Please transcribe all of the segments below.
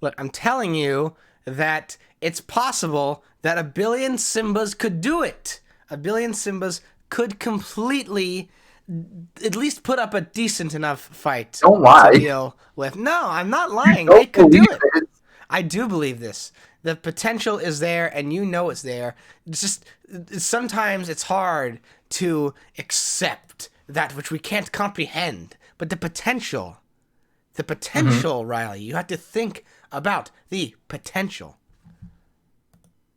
Look, I'm telling you that it's possible that a billion Simbas could do it. A billion Simbas could completely, at least put up a decent enough fight Don't to lie. deal with. No, I'm not You lying. They don't could do believe it. it. I do believe this. The potential is there, and you know it's there. It's just sometimes it's hard to accept that which we can't comprehend. But the Hmm. potential, Riley, you have to think about the potential.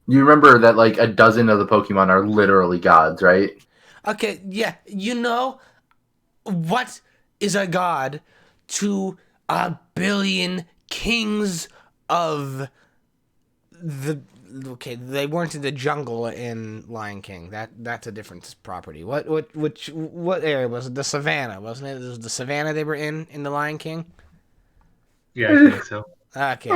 You remember that like a dozen of the Pokemon are literally gods, right? Okay, yeah, you know what is a god to a billion kings of the okay, they weren't in the jungle in Lion King. That's a different property. What area was it? The savannah, wasn't it? It was the savannah they were in the Lion King. Yeah, I think so. Okay.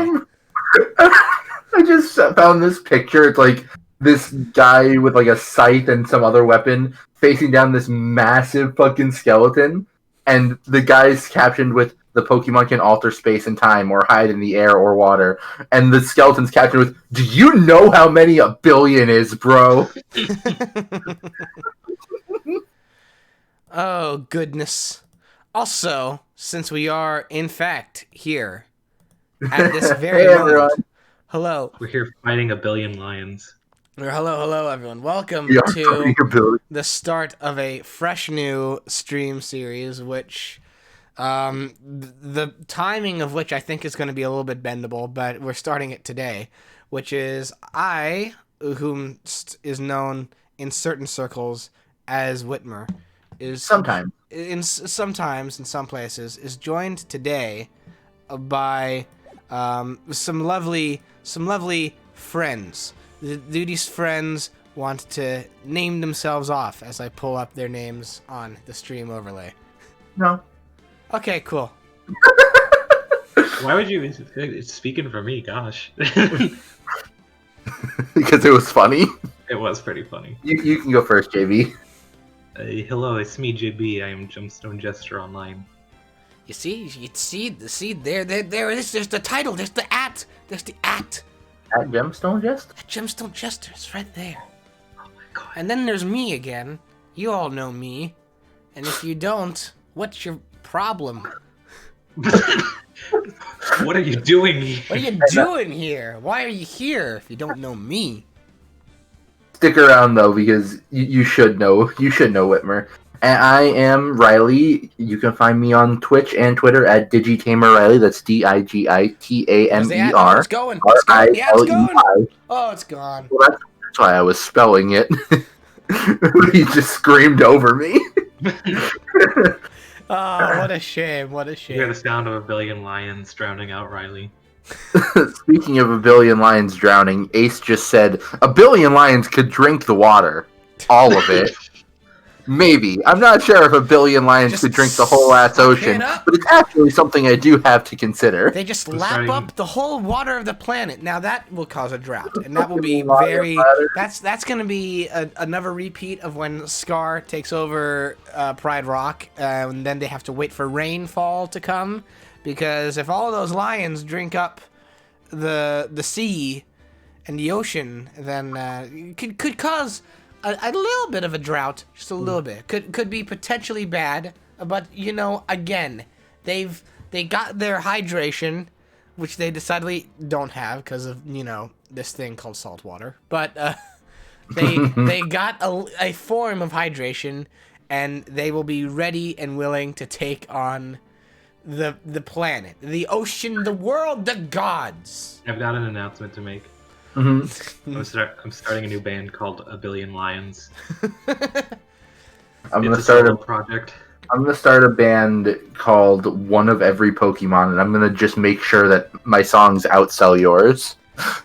I just found this picture. It's like this guy with like a scythe and some other weapon facing down this massive fucking skeleton, and the guy's captioned with "The Pokemon can alter space and time, or hide in the air or water," and the skeleton's captioned with "Do you know how many a billion is, bro?" Oh goodness. Also, since we are in fact here at this very Hey moment, everyone, hello, We're here fighting a billion lions. or hello, everyone. Welcome we are to fighting a billion. the start of a fresh new stream series, which the timing of which I think is going to be a little bit bendable, but we're starting it today, which is whom is known in certain circles as Whitmer, is Sometimes. sometimes in some places is joined today by some lovely friends. These friends want to name themselves off as I pull up their names on the stream overlay. No. Okay, cool. Why would you? It's speaking for me. Gosh, Because it was funny. it was pretty funny. You can go first, JB. Hello, it's me, JB. I am GemstoneJester online. You see there it is. There's the title. There's the at. There's the at. At Gemstone Jest? GemstoneJester. It's right there. Oh my god. And then there's me again. You all know me. And if you don't, what's your problem? What are you doing here? What are you doing here? Why are you here if you don't know me? Stick around though, because you should know. You should know Whitmer. And I am Riley. You can find me on Twitch and Twitter at DigiTamerRiley. That's Where's the ad? Oh, DigiTamer. it's going. It's going. Yeah, it's going. RILEY. Oh, it's gone. Well, that's why I was spelling it. He just screamed over me. Oh, what a shame. What a You hear the shame. sound of a billion lions drowning out Riley. Speaking of a billion lions drowning, Ace just said a billion lions could drink the water. All of it. Maybe. I'm not sure if a billion lions Just could drink the whole ass suck ocean, it up. but it's actually something I do have to consider. They just I'm lap starting- up the whole water of the planet. Now that will cause a drought, and that will be Lion very. ladder. That's going to be another repeat of when Scar takes over Pride Rock, and then they have to wait for rainfall to come, because if all of those lions drink up the sea and the ocean, then it could cause a little bit of a drought, just a little bit. Could be potentially bad, but again, they got their hydration, which they decidedly don't have because of this thing called salt water. But they got a form of hydration, and they will be ready and willing to take on the planet, the ocean, the world, the gods. I've got an announcement to make. Mhm. I'm starting a new band called A Billion Lions. I'm It's gonna a start solo a project. I'm gonna start a band called One of Every Pokemon, and I'm gonna just make sure that my songs outsell yours.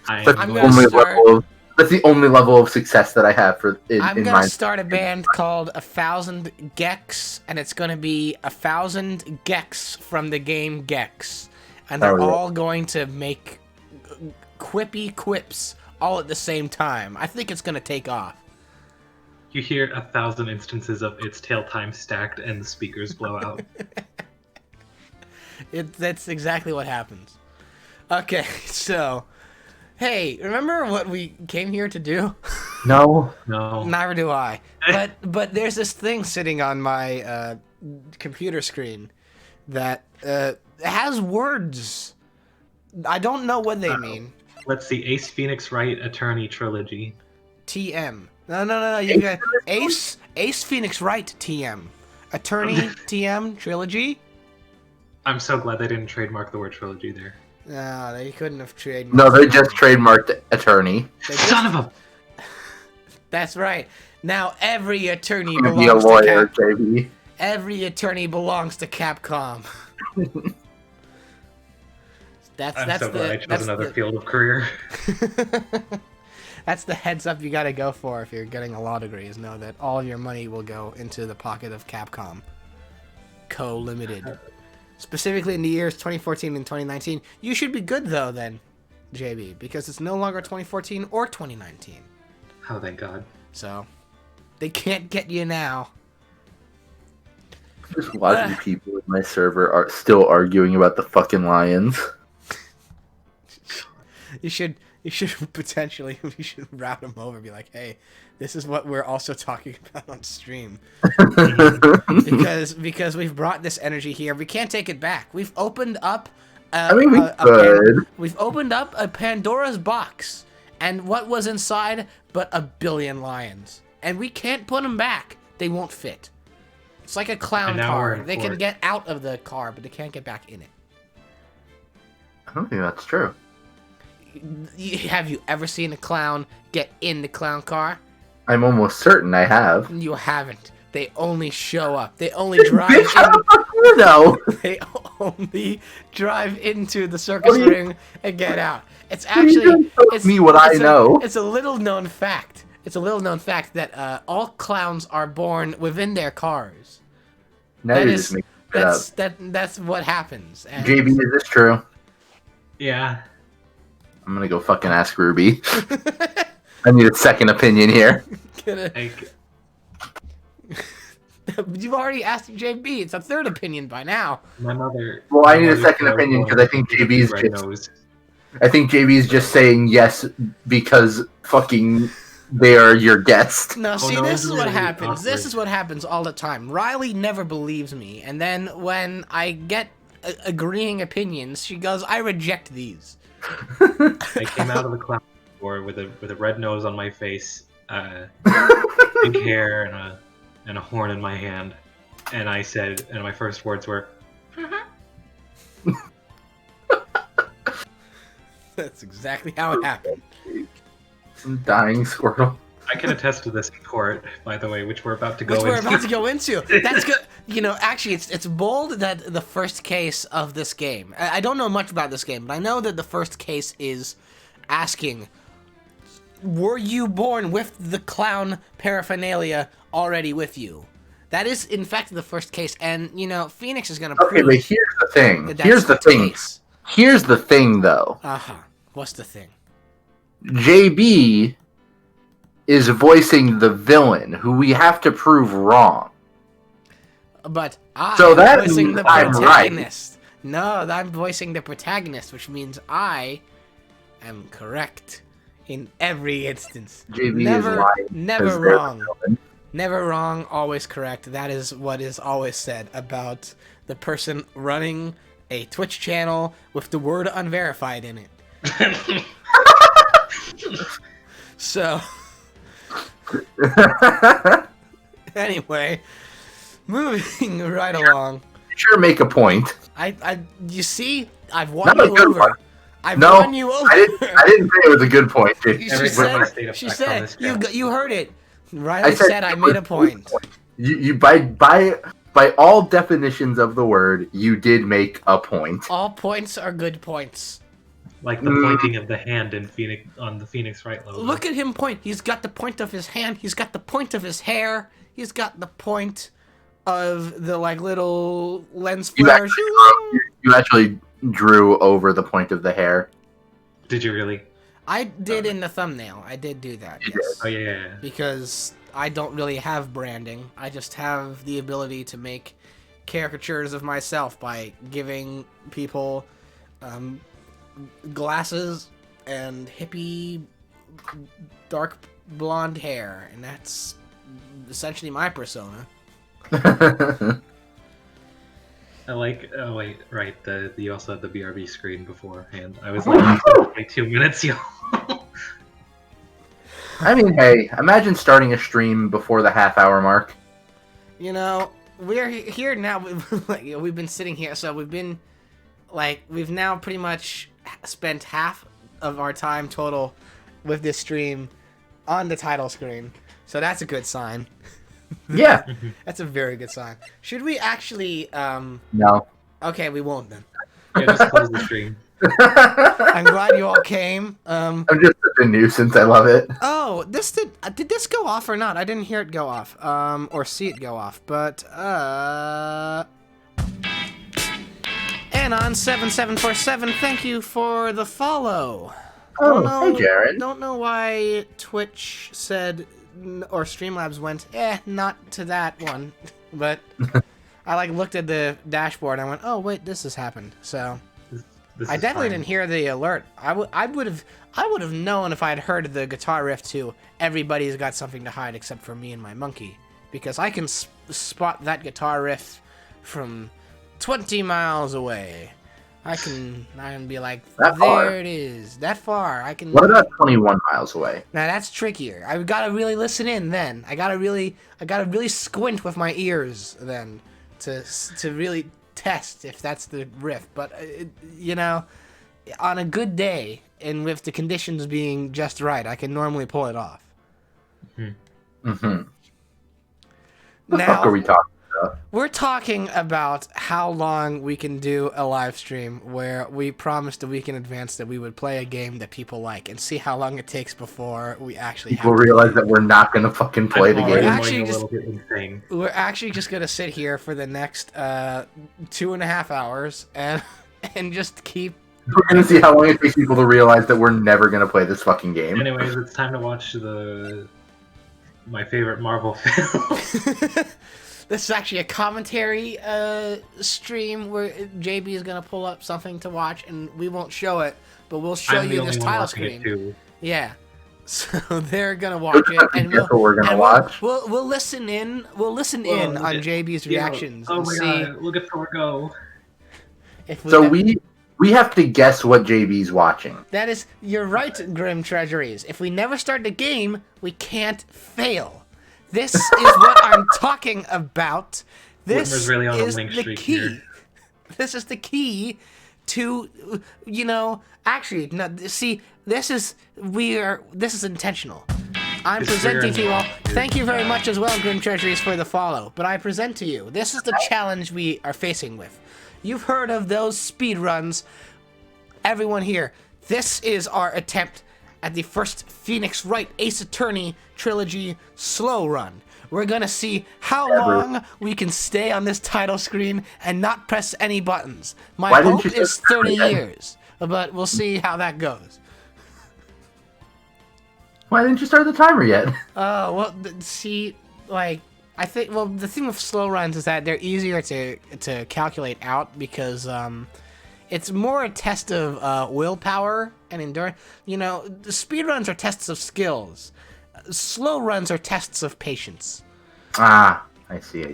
I That's am I'm the gonna only start- level of that's the only level of success that I have I'm in gonna my. start a band called 1,000 Gex, and it's gonna be 1,000 Gex from the game Gex, and they're Oh, yeah. all going to make quippy quips all at the same time. I think it's gonna take off. You hear 1,000 instances of its tail time stacked and the speakers blow out. That's exactly what happens. Okay, so, hey, remember what we came here to do? No. No. Neither do I. But there's this thing sitting on my computer screen that has words. I don't know what they mean. Let's see. Ace Phoenix Wright Attorney Trilogy. TM. No. You got Ace Phoenix Wright TM. Attorney TM Trilogy. I'm so glad they didn't trademark the word trilogy there. No, they couldn't have trademarked. No, they just trademarked attorney. Son of a... That's right. Now every attorney I'm gonna be a belongs lawyer, to JB. Every attorney belongs to Capcom. I'm so glad I chose another field of career. That's the heads up you gotta go for if you're getting a law degree, is know that all of your money will go into the pocket of Capcom Co. Limited. Specifically in the years 2014 and 2019. You should be good though then, JB, because it's no longer 2014 or 2019. Oh, thank God. So, they can't get you now. Just watching people in my server are still arguing about the fucking Lions. You should potentially route them over and be like, hey, this is what we're also talking about on stream. because we've brought this energy here. We can't take it back. We've opened up we've opened up a Pandora's box. And what was inside but a billion lions. And we can't put them back. They won't fit. It's like a clown car. They can get out of the car, but they can't get back in it. I don't think that's true. Have you ever seen a clown get in the clown car? I'm almost certain I have. You haven't. They only show up. They only drive in. No. They only drive into the circus ring and get out. It's actually I know. It's a little known fact. It's a little known fact that all clowns are born within their cars. Now you're just making it up. That's what happens. And JB, is this true? Yeah. I'm gonna go fucking ask Ruby. I need a second opinion here. You've already asked JB. It's a third opinion by now. My mother. Well, I need a second opinion because I think JB's just saying yes because fucking they are your guest. No, see, this is what happens. This is what happens all the time. Riley never believes me, and then when I get agreeing opinions, she goes, "I reject these." I came out of the clown door with a red nose on my face, big hair, and a horn in my hand, and I said, and my first words were, That's exactly how it happened. I'm dying, Squirtle. I can attest to this in court, by the way, which we're about to go into. Which we're about to go into. That's good. You know, actually, it's bold that the first case of this game. I don't know much about this game, but I know that the first case is asking, were you born with the clown paraphernalia already with you? That is, in fact, the first case, and, you know, Phoenix is going to prove... Okay, but here's the thing. Here's the thing, though. Uh-huh. What's the thing? JB is voicing the villain, who we have to prove wrong. But I'm voicing the protagonist. Right. No, I'm voicing the protagonist, which means I am correct in every instance. JB is lying. Never wrong. Never wrong, always correct. That is what is always said about the person running a Twitch channel with the word unverified in it. So, anyway, moving right along. Sure, make a point. You see, I've won you over. I've won you over. I didn't say it was a good point. She said you heard it. Riley said I made a point. You by all definitions of the word, you did make a point. All points are good points. Like the pointing of the hand in Phoenix on the Phoenix Wright logo. Look at him point. He's got the point of his hand. He's got the point of his hair. He's got the point of the little lens flares. You actually drew over the point of the hair. Did you really? I did in the thumbnail. I did do that. Yes. Oh yeah. Because I don't really have branding. I just have the ability to make caricatures of myself by giving people glasses and hippie dark blonde hair, and that's essentially my persona. I like. Oh wait, right. You also had the BRB screen beforehand. I was like 2 minutes, yo. I mean, hey, imagine starting a stream before the half-hour mark. You know, we're here now. We've been sitting here, so we've now pretty much spent half of our time total with this stream on the title screen. So that's a good sign. Yeah. That's a very good sign. Should we actually, No. Okay, we won't then. Yeah, just close the stream. I'm glad you all came. I'm just such a nuisance. I love it. Oh, did this go off or not? I didn't hear it go off, or see it go off, but, Anon7747, thank you for the follow. Oh, hey, Jared. Don't know why Twitch said, or Streamlabs went, not to that one, but I, looked at the dashboard and I went, oh, wait, this has happened, so... This I is definitely fine. didn't hear the alert. I would have known if I had heard the guitar riff too. Everybody's got something to hide except for me and my monkey, because I can spot that guitar riff from 20 miles away. I can be like, there it is, that far. I can. What about 21 miles away? Now that's trickier. I've got to really listen in then. I gotta really squint with my ears then to really test if that's the riff. But on a good day and with the conditions being just right, I can normally pull it off. Mm-hmm. Now, the fuck are we talking about? We're talking about how long we can do a live stream where we promised a week in advance that we would play a game that people like and see how long it takes before we actually People realize that we're not going to fucking play the game. We're actually just going to sit here for the next 2.5 hours and just keep... We're going to see how long it takes people to realize that we're never going to play this fucking game. Anyways, it's time to watch my favorite Marvel film. This is actually a commentary stream where JB is going to pull up something to watch, and we won't show it, but we'll show you this title screen. Yeah. So they're going to watch it, and we'll listen in. We'll listen in on JB's reactions. Oh and my see god, look at Thor go. We have to guess what JB's watching. That is, you're right, Grim Treasuries. If we never start the game, we can't fail. This is what I'm talking about. This is the key. Here. This is the key to, actually, no, see, this is intentional. I'm presenting to you all. Thank you very much as well, Grim Treasuries, for the follow. But I present to you, this is the challenge we are facing with. You've heard of those speed runs. Everyone here, this is our attempt at the first Phoenix Wright Ace Attorney trilogy slow run. We're gonna see how long we can stay on this title screen and not press any buttons. My hope is 30 years, but we'll see how that goes. Why didn't you start the timer yet? Well, see, I think, the thing with slow runs is that they're easier to calculate out because, it's more a test of willpower and endurance. The speed runs are tests of skills. Slow runs are tests of patience. Ah, I see.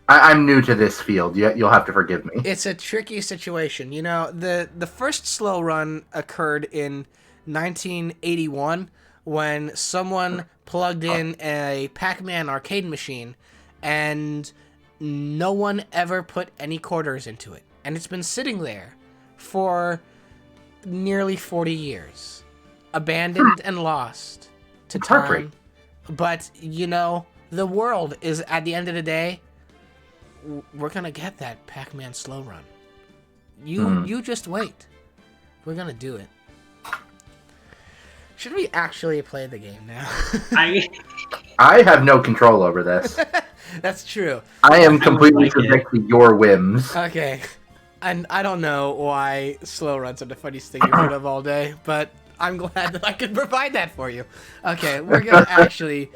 I'm new to this field. You'll have to forgive me. It's a tricky situation. The first slow run occurred in 1981 when someone plugged in a Pac-Man arcade machine and no one ever put any quarters into it. And it's been sitting there for nearly 40 years. Abandoned and lost to time. But, the world is, at the end of the day, we're going to get that Pac-Man slow run. You just wait. We're going to do it. Should we actually play the game now? I have no control over this. That's true. I am completely subject to your whims. Okay. And I don't know why slow runs are the funniest thing you've heard of all day, but I'm glad that I could provide that for you. Okay, we're gonna actually,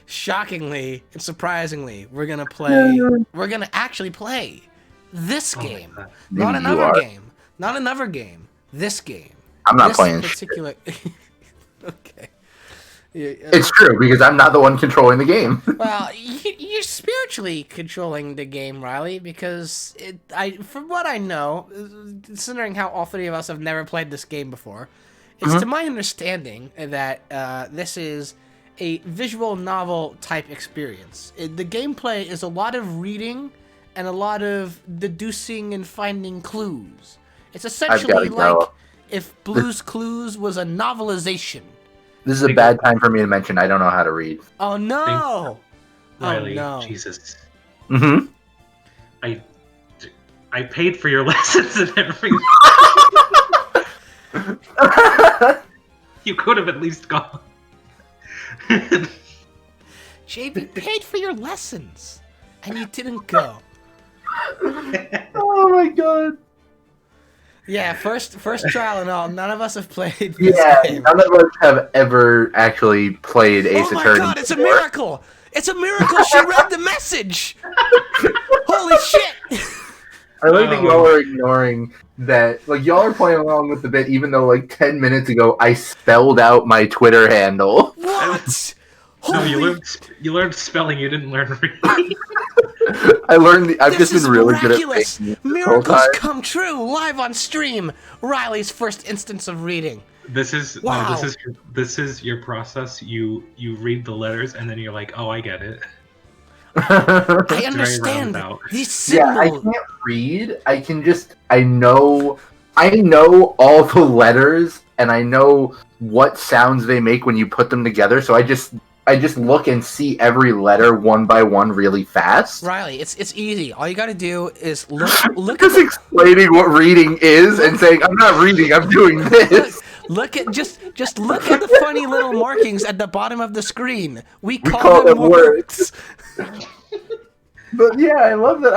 shockingly and surprisingly, we're gonna actually play This Oh my game, God. not Maybe you another are. game, not another game. This game. I'm not This playing. particular. Okay. Yeah, It's true because I'm not the one controlling the game. well, you're spiritually controlling the game, Riley, because from what I know, considering how all three of us have never played this game before, it's to my understanding that this is a visual novel type experience. The gameplay is a lot of reading and a lot of deducing and finding clues. It's essentially like go. if Blue's Clues was a novelization. This is a bad time for me to mention I don't know how to read. Oh no! Riley, Oh no! Jesus. Mm-hmm. I paid for your lessons and everything. You could have at least gone. JB paid for your lessons, and you didn't go. Oh my god. Yeah, first trial and all. None of us have played this Yeah, game. none of us have ever actually played Ace Oh my Attorney. god, it's a before. miracle! It's a miracle she read the message! Holy shit! I like that y'all are ignoring that. Like, y'all are playing along with the bit, even though, like, 10 minutes ago, I spelled out my Twitter handle. What? No, Holy... you learned spelling. You didn't learn reading. I learned. I've This just is been really miraculous! good at making it this whole Miracles time. come true live on stream! Riley's first instance of reading. This is Wow. no, this is your process. You read the letters and then you're like, oh, I get it. I understand roundabout. these Yeah, I symbols. can't read. I can just. I know all the letters, and I know what sounds they make when you put them together. So I just look and see every letter one by one really fast. Riley, it's easy. All you gotta do is look at Just explaining what reading is and saying, I'm not reading, I'm doing this. look at just look at the funny little markings at the bottom of the screen. We call them them words. But yeah, I love that.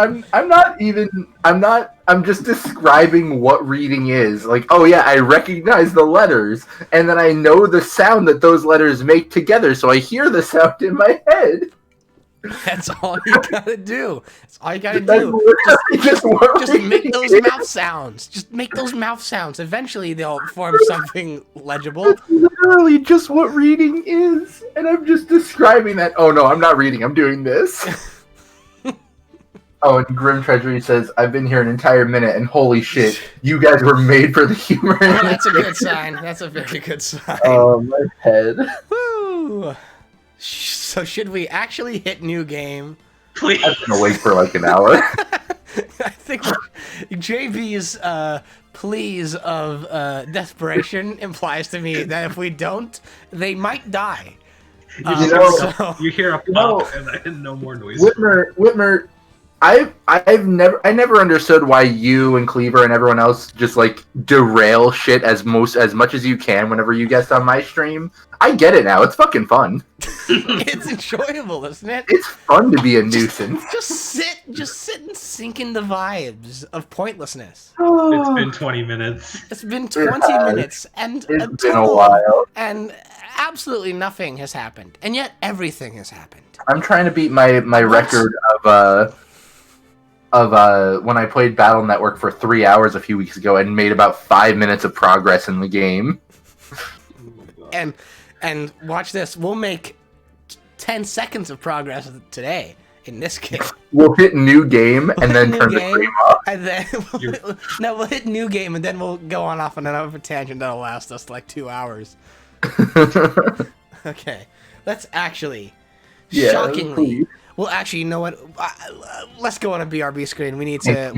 I'm just describing what reading is. Like, oh yeah, I recognize the letters, and then I know the sound that those letters make together, so I hear the sound in my head. That's all you gotta do. That's all you gotta That's do. literally just what Just make reading those is. mouth sounds. Just make those mouth sounds. Eventually they'll form something legible. That's literally just what reading is, and I'm just describing that. Oh no, I'm not reading. I'm doing this. Oh, and Grim Treasury says, I've been here an entire minute, and holy shit, you guys were made for the humor. Well, that's a good sign. That's a very good sign. Oh, my head. Woo! So should we actually hit new game? Please. I've been awake for like an hour. I think JB's pleas of desperation implies to me that if we don't, they might die. You hear a pop, No. and I didn't know more noise. Whitmer, I never understood why you and Cleaver and everyone else just like derail shit as much as you can whenever you guest on my stream. I get it now. It's fucking fun. It's enjoyable, isn't it? It's fun to be a nuisance. Just sit and sink in the vibes of pointlessness. It's been 20 minutes. It's been 20 minutes and It's been a while. and absolutely nothing has happened, and yet everything has happened. I'm trying to beat my record of when I played Battle Network for 3 hours a few weeks ago and made about 5 minutes of progress in the game. And watch this. We'll make 10 seconds of progress today in this game. We'll hit new game and then New turn the game, stream off. and then we'll hit new game, and then we'll go off on another tangent that'll last us like 2 hours. Okay, let's actually, shockingly, please. well, actually, you know what? Let's go on a BRB screen. We need to.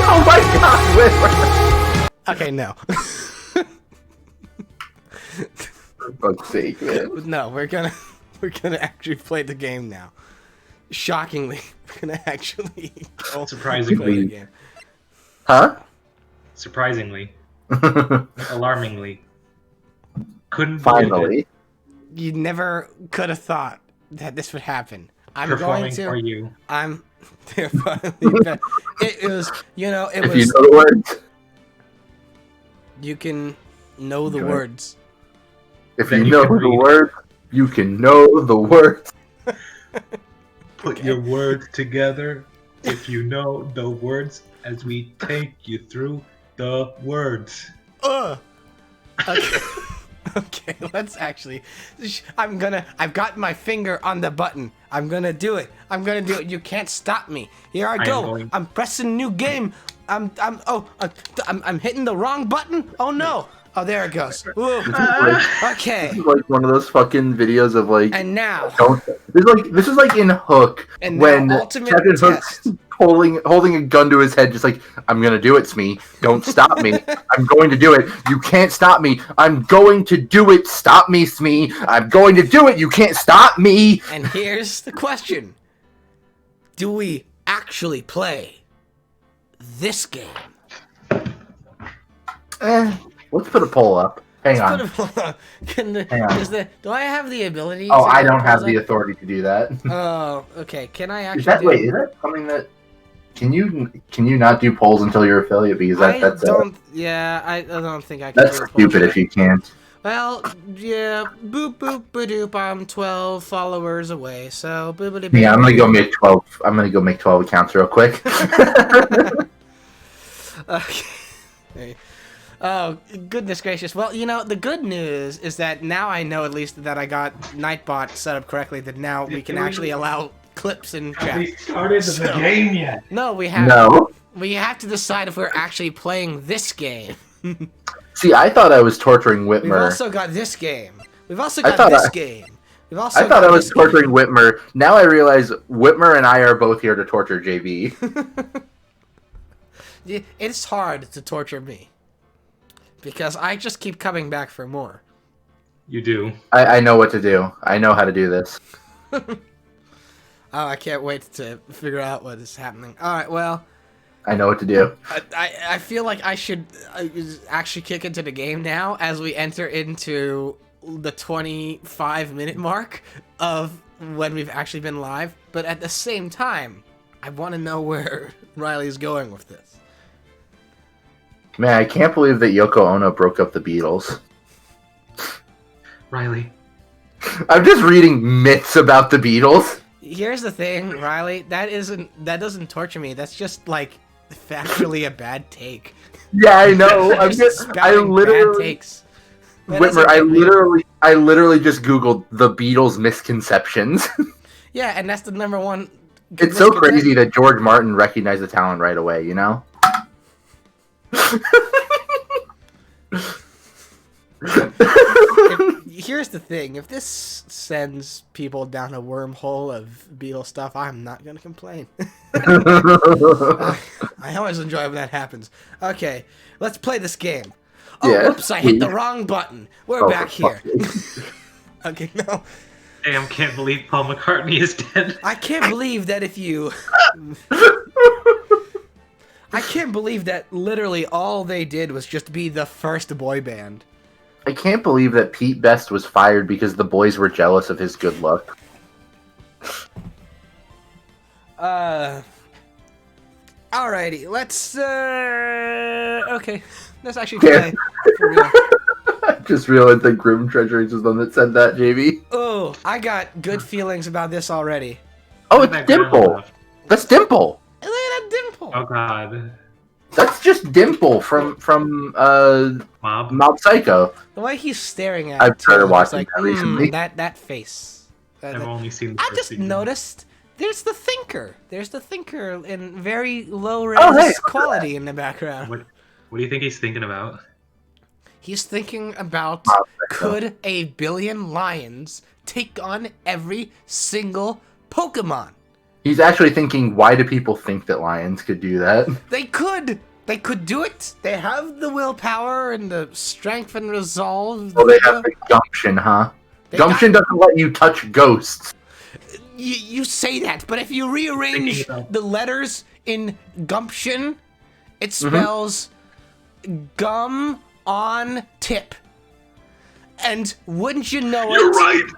Oh my god, Whitmer! Okay, no. For fuck's sake, man. No, we're gonna actually play the game now. Shockingly, we're gonna actually go Surprisingly. play the game. Huh? Surprisingly. Alarmingly. Couldn't believe Finally. it. You never could have thought that this would happen. I'm Performing going to. for you. I'm. It was. It If was. you know the words. You can know the Okay. words. If Then you you know can the read. words, you can know the words. Put your words together if you know the words as we take you through the words. Okay. Okay, let's actually. I've got my finger on the button. I'm gonna do it. You can't stop me. Here I go. I'm pressing new game. I'm hitting the wrong button. Oh no. Oh, there it goes. Okay. This is like one of those fucking videos of like. And now. This is like in Hook And when now, ultimate Captain test. Hook's holding a gun to his head, just like, I'm gonna do it, Smee. Don't stop me. I'm going to do it. You can't stop me. I'm going to do it. Stop me, Smee. I'm going to do it. You can't stop me. And here's the question: do we actually play this game? Let's put a poll up. Hang on. Do I have the ability? Oh, I don't have the authority to do that. Oh, okay. Can I actually? Is that something that? Can you not do polls until you're affiliate? Because I don't think I can. That's stupid if you can't. Well, yeah. Boop boop badoop. I'm 12 followers away. So boop. Yeah, I'm gonna go make 12. I'm gonna go make 12 accounts real quick. Okay. Oh, goodness gracious. Well, the good news is that now I know at least that I got Nightbot set up correctly, that now we can actually allow clips in chat. Have we started the game yet? No, we haven't. No. We have to decide if we're actually playing this game. See, I thought I was torturing Whitmer. We've also got this game. We've also got this game. I thought I was torturing Whitmer. Now I realize Whitmer and I are both here to torture JB. It's hard to torture me. Because I just keep coming back for more. You do. I know what to do. I know how to do this. Oh, I can't wait to figure out what is happening. Alright, well... I know what to do. I feel like I should actually kick into the game now as we enter into the 25-minute mark of when we've actually been live. But at the same time, I want to know where Riley's going with this. Man, I can't believe that Yoko Ono broke up the Beatles. Riley. I'm just reading myths about the Beatles. Here's the thing, Riley. That doesn't torture me. That's just like factually a bad take. Yeah, I know. I literally bad takes. Whitmer, I literally just Googled the Beatles misconceptions. Yeah, and that's the number one. It's so crazy that George Martin recognized the talent right away, you know? Here's the thing, if this sends people down a wormhole of Beatles stuff, I'm not gonna complain. I always enjoy when that happens. Okay, let's play this game. Oh, yeah, whoops, I hit the wrong button. We're back here. Okay, no. Damn, can't believe Paul McCartney is dead. I can't believe that I can't believe that literally all they did was just be the first boy band. I can't believe that Pete Best was fired because the boys were jealous of his good luck. Alrighty, let's, okay. Let's actually play. For real. I just realized that Grim Treasuries was the one that said that, JB. Oh, I got good feelings about this already. Oh, it's Dimple. That's Dimple. Look at that Dimple. Oh, God. That's just Dimple from Mob Psycho. The way he's staring at I've started watching that recently. That face. I've only seen the I first just season. noticed there's the Thinker. There's the Thinker in very low-res quality in the background. What do you think he's thinking about? He's thinking about, could a billion lions take on every single Pokemon? He's actually thinking, why do people think that lions could do that? They could. They could do it. They have the willpower and the strength and resolve. Well, they have the gumption, huh? Gumption doesn't let you touch ghosts. You say that, but if you rearrange the letters in gumption, it spells gum on tip. And wouldn't you know You're right.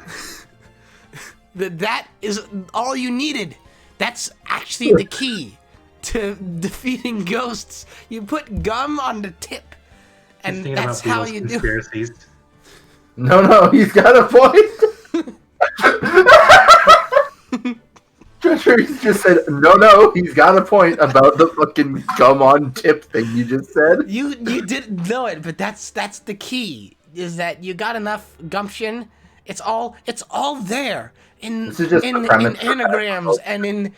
that is all you needed. That's actually the key to defeating ghosts. You put gum on the tip, and that's how you do it. No, he's got a point. Treasury just said, no, he's got a point about the fucking gum on tip thing you just said. You didn't know it, but that's the key. Is that you got enough gumption? It's all there in This is just in the premise for anagrams that. and in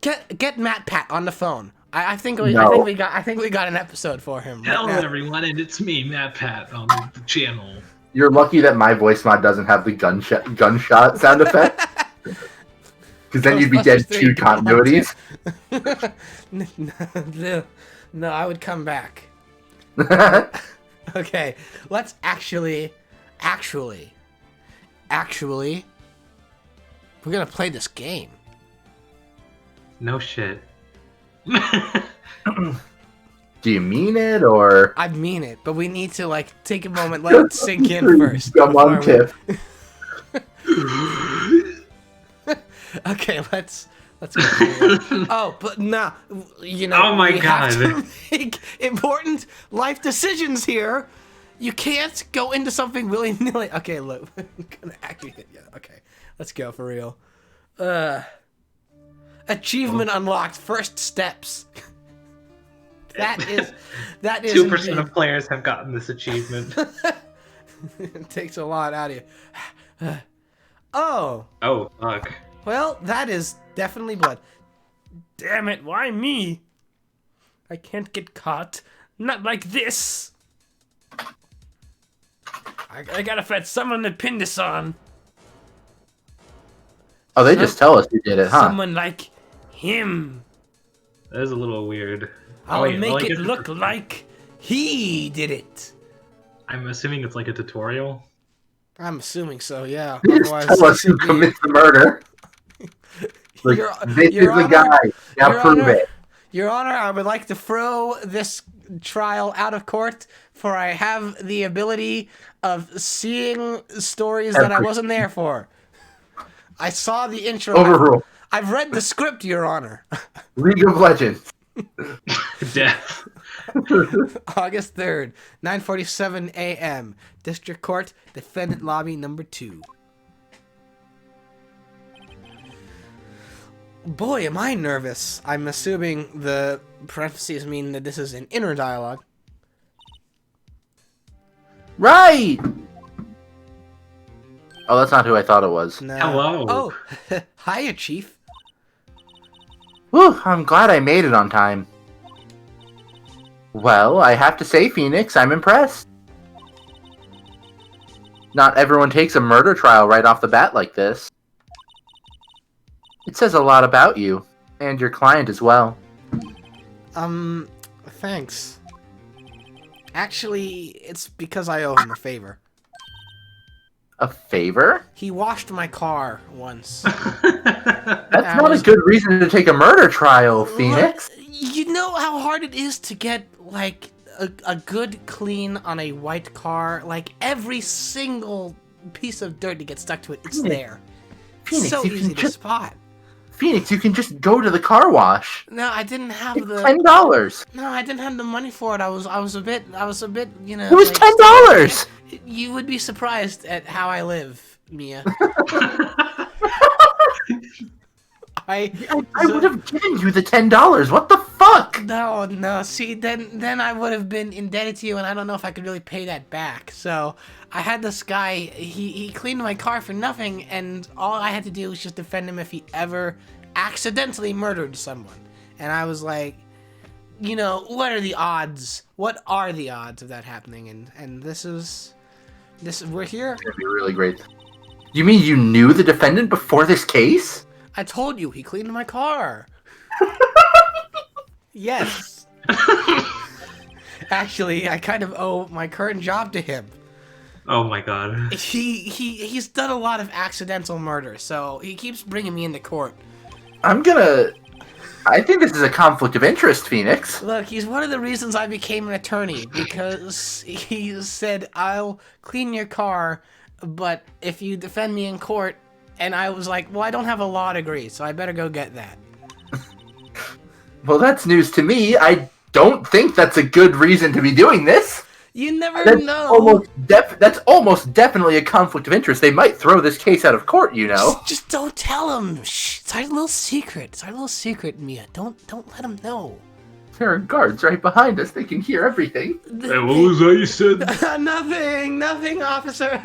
get Matt Pat on the phone. I think No. we got an episode for him. right Hello, now. everyone, and it's me, Matt Pat, on the channel. You're lucky that my voice mod doesn't have the gunshot sound effect. Because then you'd be dead Ghostbusters 2 continuities. No, I would come back. Okay, let's actually, we're gonna play this game. No shit. Do you mean it, or... I mean it, but we need to like take a moment, let it sink in first. Gum on before tip. Okay, let's go. Oh, but no, you know. Oh my we have God. to make important life decisions here. You can't go into something willy-nilly. Okay, look, I'm gonna actually hit you. Okay, let's go for real. Achievement unlocked. First steps. That is 2% indeed- of players have gotten this achievement. It takes a lot out of you. Oh, Oh, fuck. well, that is definitely blood. Damn it, why me? I can't get caught. Not like this. I gotta find someone to pin this on. Oh, they just tell us who did it, huh? Someone like him. That is a little weird. I'll wait, make well, I it guess look like he did it. I'm assuming it's like a tutorial. I'm assuming so, yeah. They just Otherwise, tell us who this would be- commits the murder. Like, Your- this is Your the Honor- guy. Now Your prove Honor- it. Your Honor, I would like to throw this trial out of court, for I have the ability of seeing stories that I wasn't there for. I saw the intro. Overrule. I've read the script, Your Honor. League of Legends. Death. August 3rd, 9:47 a.m. District Court, Defendant Lobby number 2. Boy, am I nervous. I'm assuming the parentheses mean that this is an inner dialogue. Right! Oh, that's not who I thought it was. No. Hello. Oh, hiya, Chief. Whew, I'm glad I made it on time. Well, I have to say, Phoenix, I'm impressed. Not everyone takes a murder trial right off the bat like this. It says a lot about you, and your client as well. Thanks. Actually, it's because I owe him a favor. A favor? He washed my car once. That's not a good reason to take a murder trial, Phoenix. Look, you know how hard it is to get, like, a good clean on a white car? Like, every single piece of dirt to get stuck to it, it's there. Phoenix, So you easy can to just spot. Phoenix, you can just go to the car wash. No, I didn't have It's the... $10. No, I didn't have the money for it. I was a bit, you know... It was like, $10. You would be surprised at how I live, Mia. I would have given you the $10. What the fuck? No. See, then I would have been indebted to you, and I don't know if I could really pay that back. So I had this guy. He cleaned my car for nothing, and all I had to do was just defend him if he ever accidentally murdered someone. And I was like, you know, what are the odds? What are the odds of that happening? And this we're here. It's gonna be really great. You mean you knew the defendant before this case? I told you, he cleaned my car. Yes. Actually, I kind of owe my current job to him. Oh my god. He's done a lot of accidental murder, so he keeps bringing me into court. I think this is a conflict of interest, Phoenix. Look, he's one of the reasons I became an attorney, because he said, I'll clean your car, but if you defend me in court, and I was like, well, I don't have a law degree, so I better go get that. Well, that's news to me. I don't think that's a good reason to be doing this. You never That's know. that's almost definitely a conflict of interest. They might throw this case out of court, you know. Just don't tell them. Shh, it's our little secret. It's our little secret, Mia. Don't let them know. There are guards right behind us. They can hear everything. Hey, what was that you said? Nothing, officer.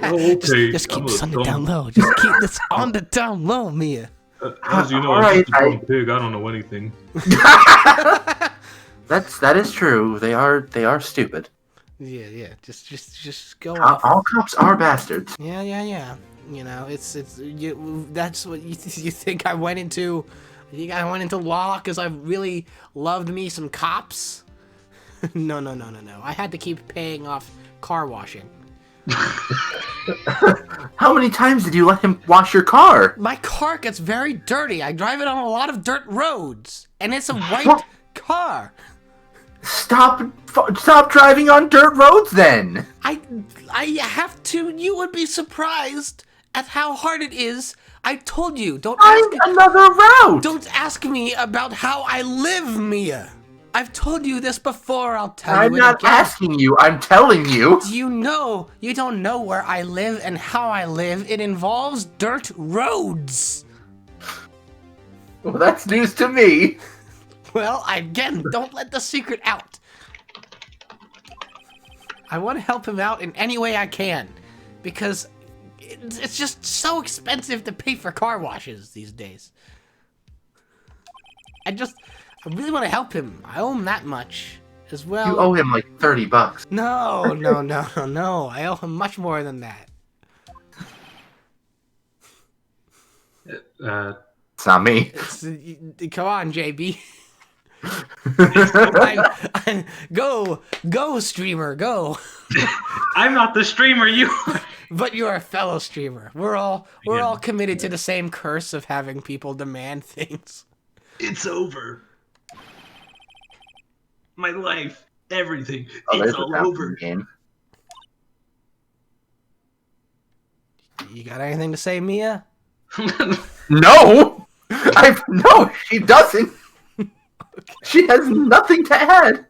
Okay, just keep I'm this on a the down low. Just keep this on the down low, Mia. As you know, All I'm right, just a dumb pig. I don't know anything. That is true. They are stupid. Yeah. Just go off. All cops are bastards. Yeah. You know, that's what you think I went into. You think I went into law because I really loved me some cops? No. I had to keep paying off car washing. How many times did you let him wash your car? My car gets very dirty. I drive it on a lot of dirt roads, and it's a white car. Stop driving on dirt roads then. I have to. You would be surprised at how hard it is. I told you, don't Find another route. Don't ask me about how I live, Mia. I've told you this before. I'll tell you I'm it not again. asking you. I'm telling you. Do you know? You don't know where I live and how I live. It involves dirt roads. Well, that's news to me. Well, again, don't let the secret out. I want to help him out in any way I can, because it's just so expensive to pay for car washes these days. I really want to help him. I owe him that much as well. You owe him like $30. No. I owe him much more than that. It's not me. Come on, JB. Go, streamer, go. I'm not the streamer. You. But you're a fellow streamer. We're all committed to the same curse of having people demand things. It's over. My life, everything. Oh, It's all over. Game. You got anything to say, Mia? No, no, she doesn't. Okay. She has nothing to add.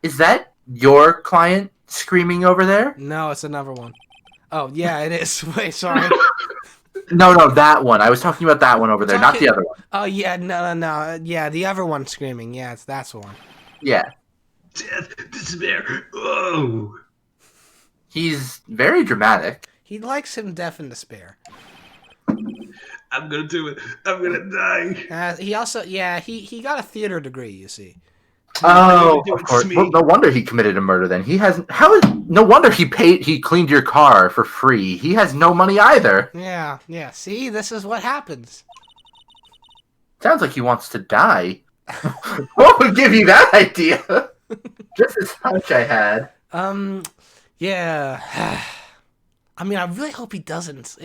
Is that your client screaming over there? No, it's another one. Oh, yeah, it is. Wait, sorry. No, that one. I was talking about that one over there, not the other one. Oh, yeah, no. Yeah, the other one screaming. Yeah, that's the one. Yeah. Death, despair. Oh. He's very dramatic. He likes him death and despair. I'm gonna do it. I'm gonna die. He also, he got a theater degree, you see. Oh, of course. Well, no wonder he committed a murder then. No wonder he cleaned your car for free. He has no money either. Yeah. See, this is what happens. Sounds like he wants to die. What would give you that idea? Just this hunch I had. Yeah. I mean, I really hope he doesn't.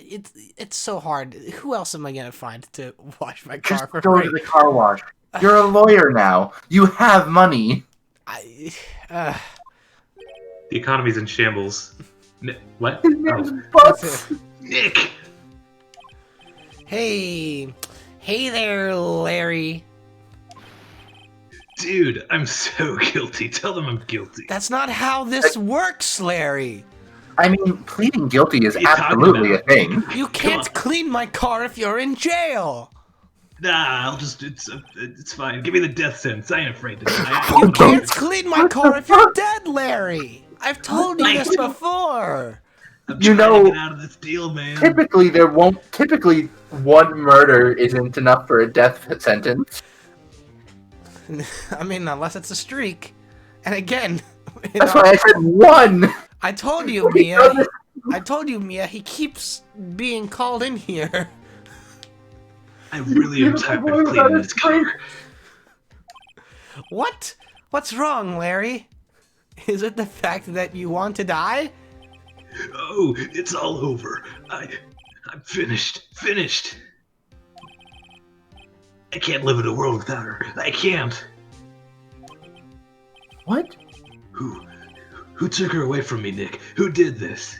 It's so hard. Who else am I gonna find to wash my car for Go free? to the car wash. You're a lawyer now. You have money. The economy's in shambles. What? His name's Oh. Butts. Nick! Hey there, Larry. Dude, I'm so guilty. Tell them I'm guilty. That's not how this works, Larry. I mean, pleading guilty is What are you talking absolutely a about? thing. You can't clean my car if you're in jail. Nah, it's fine. Give me the death sentence. I ain't afraid to die. You can't clean my car if you're dead, Larry. I've told you this before. I'm You trying know, to get out of this deal, man. Typically one murder isn't enough for a death sentence. I mean, unless it's a streak. And again, That's why I said one. I told you, Mia. He keeps being called in here. I really am tired of cleaning this car. What? What's wrong, Larry? Is it the fact that you want to die? Oh, it's all over. I'm finished. Finished. I can't live in a world without her. I can't. What? Who took her away from me, Nick? Who did this?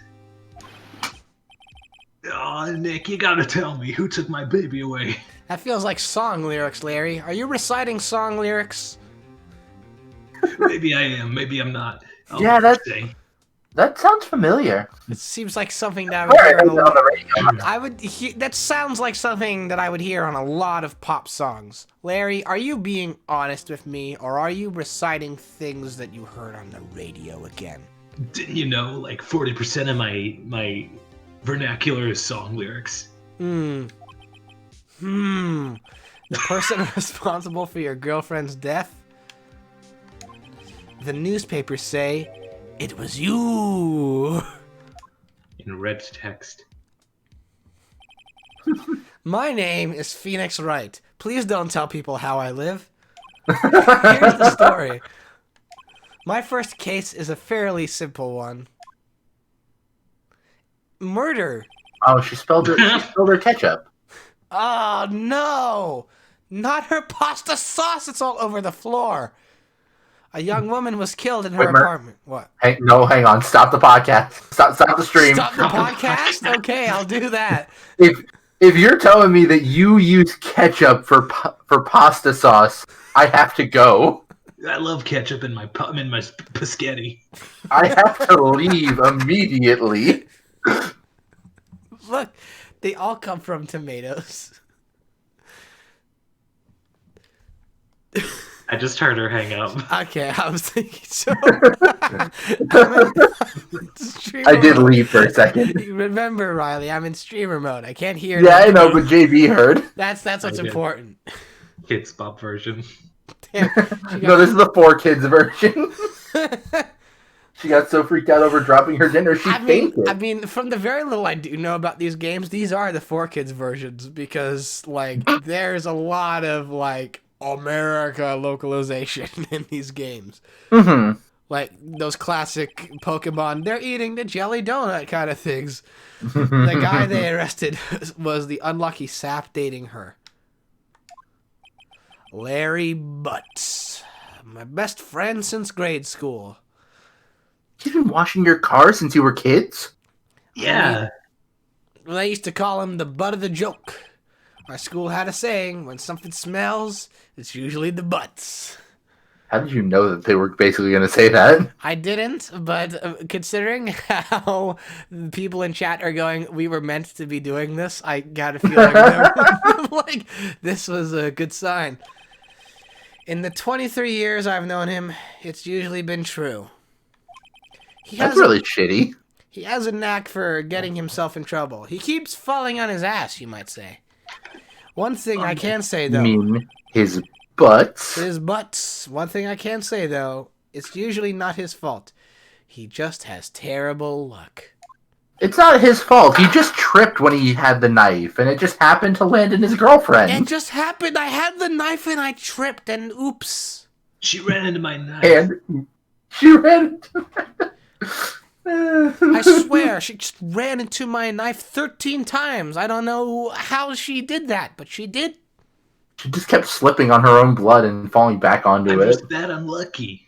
Aw, Nick, you gotta tell me. Who took my baby away? That feels like song lyrics, Larry. Are you reciting song lyrics? Maybe I am. Maybe I'm not. Yeah, Say. that sounds familiar. It seems like something that I would hear Alright, on on the radio. I would hear. That sounds like something that I would hear on a lot of pop songs. Larry, are you being honest with me, or are you reciting things that you heard on the radio again? Didn't you know, like 40% of my vernacular is song lyrics? The person responsible for your girlfriend's death? The newspapers say it was you. In red text. My name is Phoenix Wright. Please don't tell people how I live. Here's the story. My first case is a fairly simple one. Murder. Oh, she spelled her ketchup. Oh, no! Not her pasta sauce! It's all over the floor! A young woman was killed in her apartment. What? Hang on. Stop the podcast. Stop the stream. Stop the podcast? Okay, I'll do that. If you're telling me that you use ketchup for pasta sauce, I have to go. I love ketchup in my paschetti. I have to leave immediately. Look, they all come from tomatoes. I just heard her hang up. Okay, I was thinking so. I did leave for a second. Remember, Riley, I'm in streamer mode. I can't hear. Yeah, I know, but JB heard. That's what's important. Kids Bop version. Damn, No, this is the 4 kids version. She got so freaked out over dropping her dinner, she fainted. I mean, from the very little I do know about these games, these are the 4 kids versions because, like, there's a lot of, like, America localization in these games. Mm-hmm. Like, those classic Pokemon, they're eating the jelly donut kind of things. The guy they arrested was the unlucky sap dating her. Larry Butts. My best friend since grade school. You've been washing your car since you were kids? Yeah. Well, they used to call him the butt of the joke. Our school had a saying, when something smells, it's usually the butts. How did you know that they were basically going to say that? I didn't, but considering how people in chat are going, we were meant to be doing this, I got a feeling like this was a good sign. In the 23 years I've known him, it's usually been true. That's really shitty. He has a knack for getting himself in trouble. He keeps falling on his ass, you might say. One thing I can say, though... You mean his butts? His butts. One thing I can say, though, it's usually not his fault. He just has terrible luck. It's not his fault. He just tripped when he had the knife, and it just happened to land in his girlfriend. It just happened. I had the knife, and I tripped, and oops. She ran into my knife. And she ran into I swear, she just ran into my knife 13 times. I don't know how she did that, but she did. She just kept slipping on her own blood and falling back onto it. I'm just that unlucky.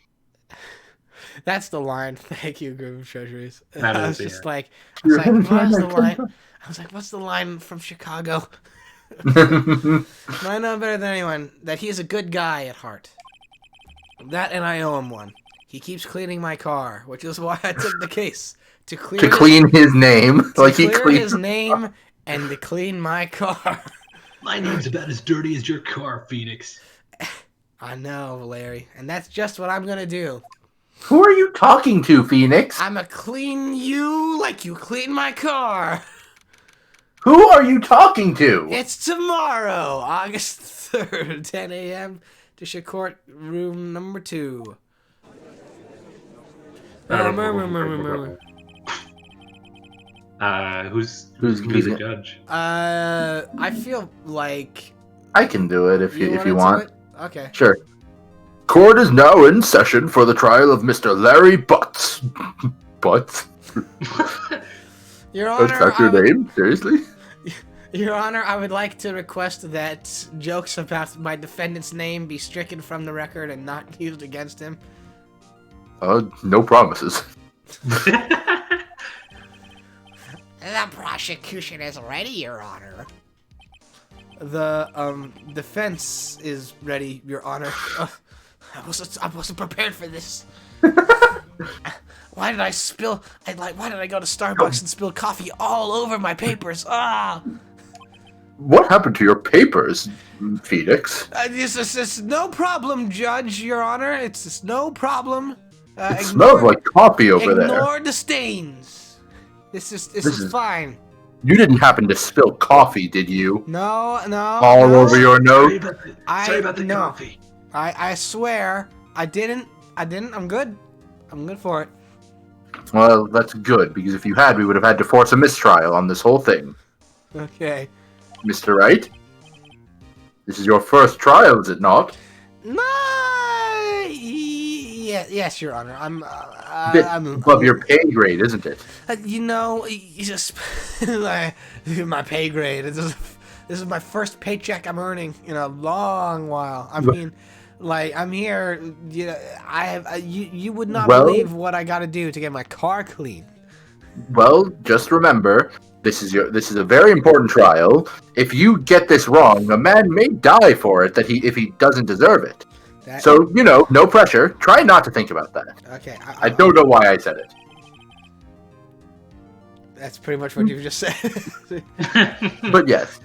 That's the line. Thank you, Group of Treasuries. That I was is, just yeah. like, what's the line? I was like, what's the line from Chicago? I know better than anyone that he's a good guy at heart. That and I owe him one. He keeps cleaning my car, which is why I took the case. To clean his name. Like he cleaned his name and to clean my car. My name's about as dirty as your car, Phoenix. I know, Larry. And that's just what I'm gonna do. Who are you talking to, Phoenix? I'ma clean you like you clean my car. Who are you talking to? It's tomorrow, August 3rd, 10 a.m. District Court, room number 2. Who's the judge? I feel like I can do it if you want. Okay. Sure. Court is now in session for the trial of Mr. Larry Butts. Butts? Your Honor, that's your name? Seriously? Your Honor, I would like to request that jokes about my defendant's name be stricken from the record and not used against him. No promises. The prosecution is ready, Your Honor. The defense is ready, Your Honor. I wasn't prepared for this. Why did I spill? Why did I go to Starbucks and spill coffee all over my papers? Ah! What happened to your papers, Phoenix? This is no problem, Judge, Your Honor. It's just no problem. It smells like coffee over there. Ignore the stains. This is fine. You didn't happen to spill coffee, did you? No. All over your note? Sorry about the coffee. I swear, I didn't. I'm good. I'm good for it. Well, that's good, because if you had, we would have had to force a mistrial on this whole thing. Okay. Mr. Wright? This is your first trial, is it not? No. Yes, Your Honor. I'm above your pay grade, isn't it? You just my pay grade. This is my first paycheck I'm earning in a long while. I mean, I'm here. You would not believe what I got to do to get my car clean. Well, just remember, this is a very important trial. If you get this wrong, a man may die for it if he doesn't deserve it. So, no pressure. Try not to think about that. Okay. I don't know why I said it. That's pretty much what you just said. But yes.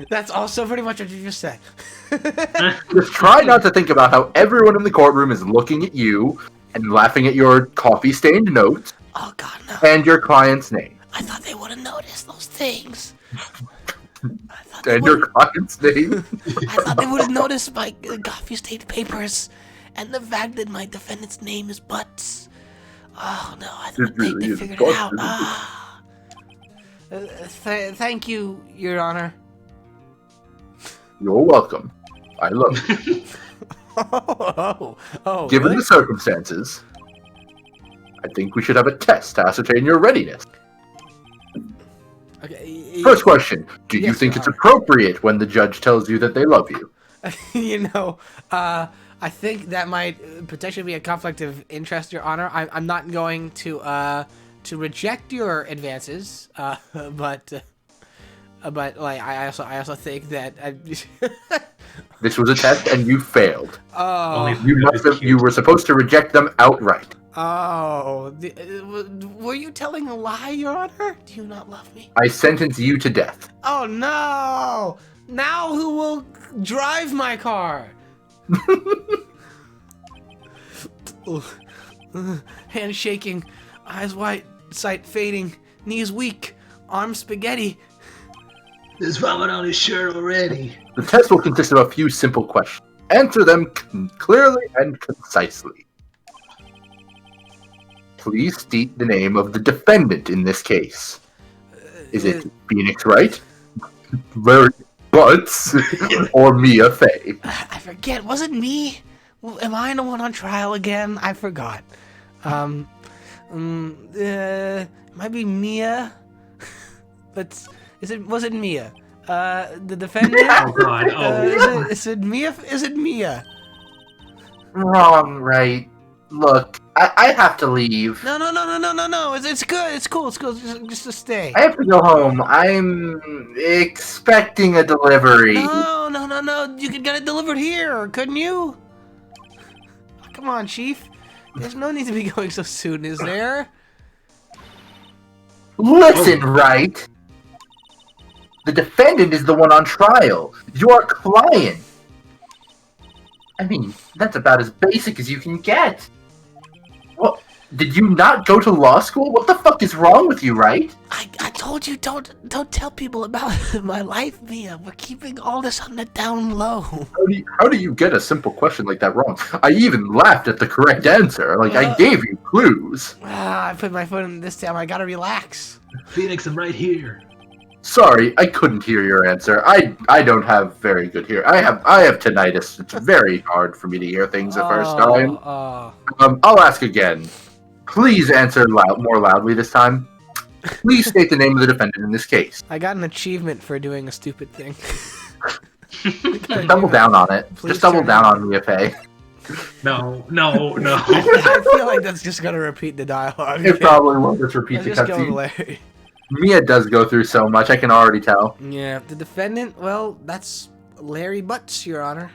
That's also pretty much what you just said. Just try not to think about how everyone in the courtroom is looking at you and laughing at your coffee-stained notes. Oh, God, no. And your client's name. I thought they would have noticed those things. And your client's name. I thought they would have noticed my coffee-stained papers and the fact that my defendant's name is Butts. Oh, no, I thought they figured it out. Thank you, Your Honor. You're welcome. I love you. Given really? the circumstances, I think we should have a test to ascertain your readiness. Okay. First question, do you Yes, think Your it's Honor. appropriate when the judge tells you that they love you? I think that might potentially be a conflict of interest, Your Honor. I'm not going to reject your advances, but I also think that This was a test and you failed. Oh. You were supposed to reject them outright. Oh, were you telling a lie, Your Honor? Do you not love me? I sentence you to death. Oh no! Now who will drive my car? Hand shaking, eyes white, sight fading, knees weak, arms spaghetti. There's vomit on his shirt already. The test will consist of a few simple questions. Answer them clearly and concisely. Please state the name of the defendant in this case. Is it Phoenix Wright, Larry Butts, or Mia Fey? I forget. Was it me? Am I the one on trial again? I forgot. Might be Mia. But was it Mia? The defendant? Oh God! Oh. Is it Mia? Is it Mia? Wrong, Wright. Look, I have to leave. No. It's good. It's cool. Just to stay. I have to go home. I'm expecting a delivery. No. You could get it delivered here, couldn't you? Come on, Chief. There's no need to be going so soon, is there? Listen, Wright. The defendant is the one on trial. Your client. I mean, that's about as basic as you can get. What? Did you not go to law school? What the fuck is wrong with you, Wright? I told you don't tell people about my life, Mia. We're keeping all this on the down low. How do you get a simple question like that wrong? I even laughed at the correct answer. I gave you clues. I put my foot in this time. I gotta relax. Phoenix, I'm right here. Sorry, I couldn't hear your answer. I don't have very good hearing. I have tinnitus. It's very hard for me to hear things the first time. I'll ask again. Please answer more loudly this time. Please state the name of the defendant in this case. I got an achievement for doing a stupid thing. Just double down on it. Please Just double turn down it. on Mia Fey. No. I feel like that's just gonna repeat the dialogue. It probably won't just repeat Let's the just go with cutscene. Larry. Mia does go through so much, I can already tell. Yeah, the defendant, well, that's Larry Butts, Your Honor.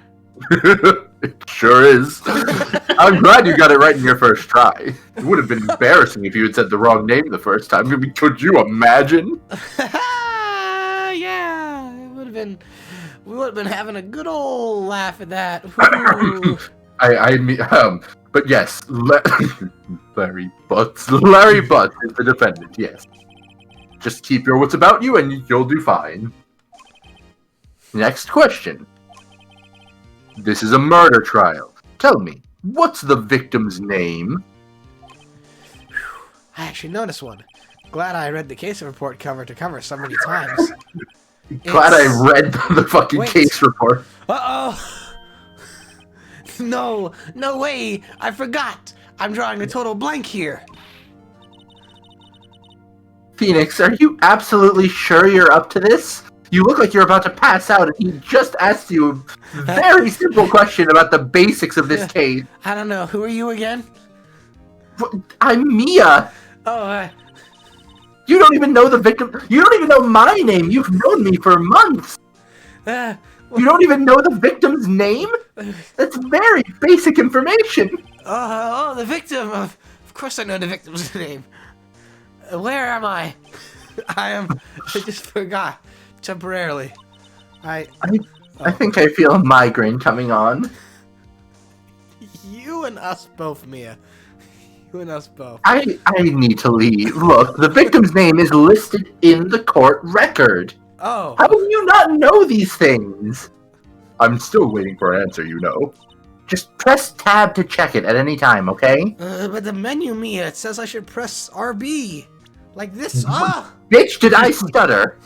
It sure is. I'm glad you got it right in your first try. It would have been embarrassing if you had said the wrong name the first time. Could you imagine? Yeah, it would have been. We would have been having a good old laugh at that. But yes, Larry Butts. Larry Butts is the defendant. Yes. Just keep your wits about you, and you'll do fine. Next question. This is a murder trial. Tell me, what's the victim's name? I actually noticed one. Glad I read the case report cover to cover so many times. Glad I read the fucking case report. Uh-oh! No way! I forgot! I'm drawing a total blank here. Phoenix, are you absolutely sure you're up to this? You look like you're about to pass out, and he just asked you a very simple question about the basics of this case. I don't know. Who are you again? I'm Mia. Oh, You don't even know the victim. You don't even know my name. You've known me for months. You don't even know the victim's name? That's very basic information. The victim. Of course I know the victim's name. Where am I? I just forgot. Temporarily. I think I feel a migraine coming on. You and us both, Mia. You and us both. I need to leave. Look, the victim's name is listed in the court record. Oh. How do you not know these things? I'm still waiting for an answer, you know. Just press tab to check it at any time, okay? But the menu, Mia, it says I should press RB. Like this. Bitch, did I stutter?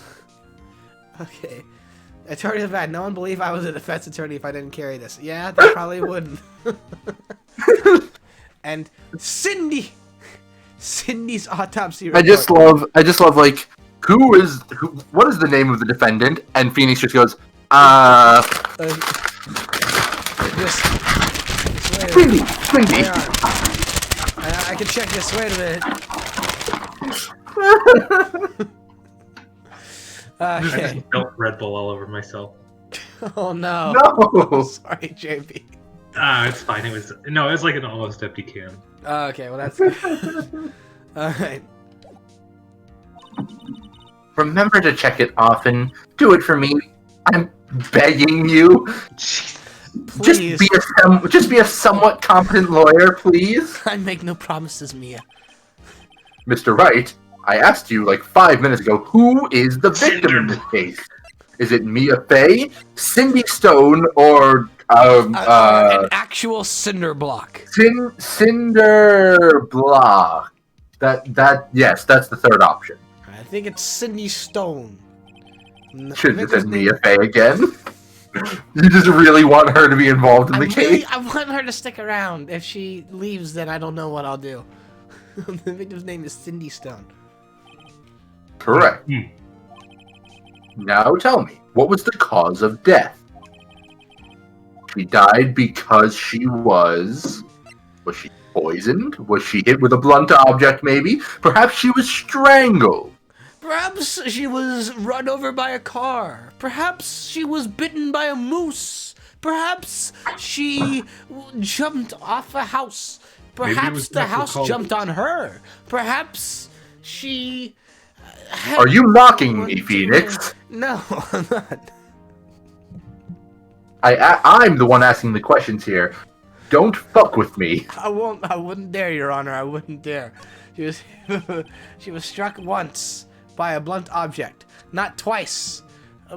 Okay. Attorney of bad. No one believe I was a defense attorney if I didn't carry this. Yeah, they probably wouldn't. And Cindy's autopsy report. I just love like what is the name of the defendant? And Phoenix just goes, Cindy. I can check this. Wait a minute. I Okay. just spilled Red Bull all over myself. Oh no. No. Sorry, JP. It's fine. It was like an almost empty can. Okay, well that's good. Alright. Remember to check it often. Do it for me. I'm begging you. Please. Just be a somewhat competent lawyer, please. I make no promises, Mia. Mr. Wright, I asked you like 5 minutes ago, who is the victim in this case? Is it Mia Fey, Cindy Stone, or an actual cinder block? Cinder Block. Yes, that's the third option. I think it's Cindy Stone. Shouldn't have said Mia Fey again. You just really want her to be involved in the case? I want her to stick around. If she leaves, then I don't know what I'll do. The victim's name is Cindy Stone. Correct. Now tell me, what was the cause of death? She died because she was she poisoned? Was she hit with a blunt object, maybe? Perhaps she was strangled. Perhaps she was run over by a car. Perhaps she was bitten by a moose. Perhaps she jumped off a house. Perhaps the house jumped on her. Perhaps she... Are you mocking me, Phoenix? No, I'm not. I'm the one asking the questions here. Don't fuck with me. I wouldn't dare, Your Honor. I wouldn't dare. She was struck once by a blunt object. Not twice,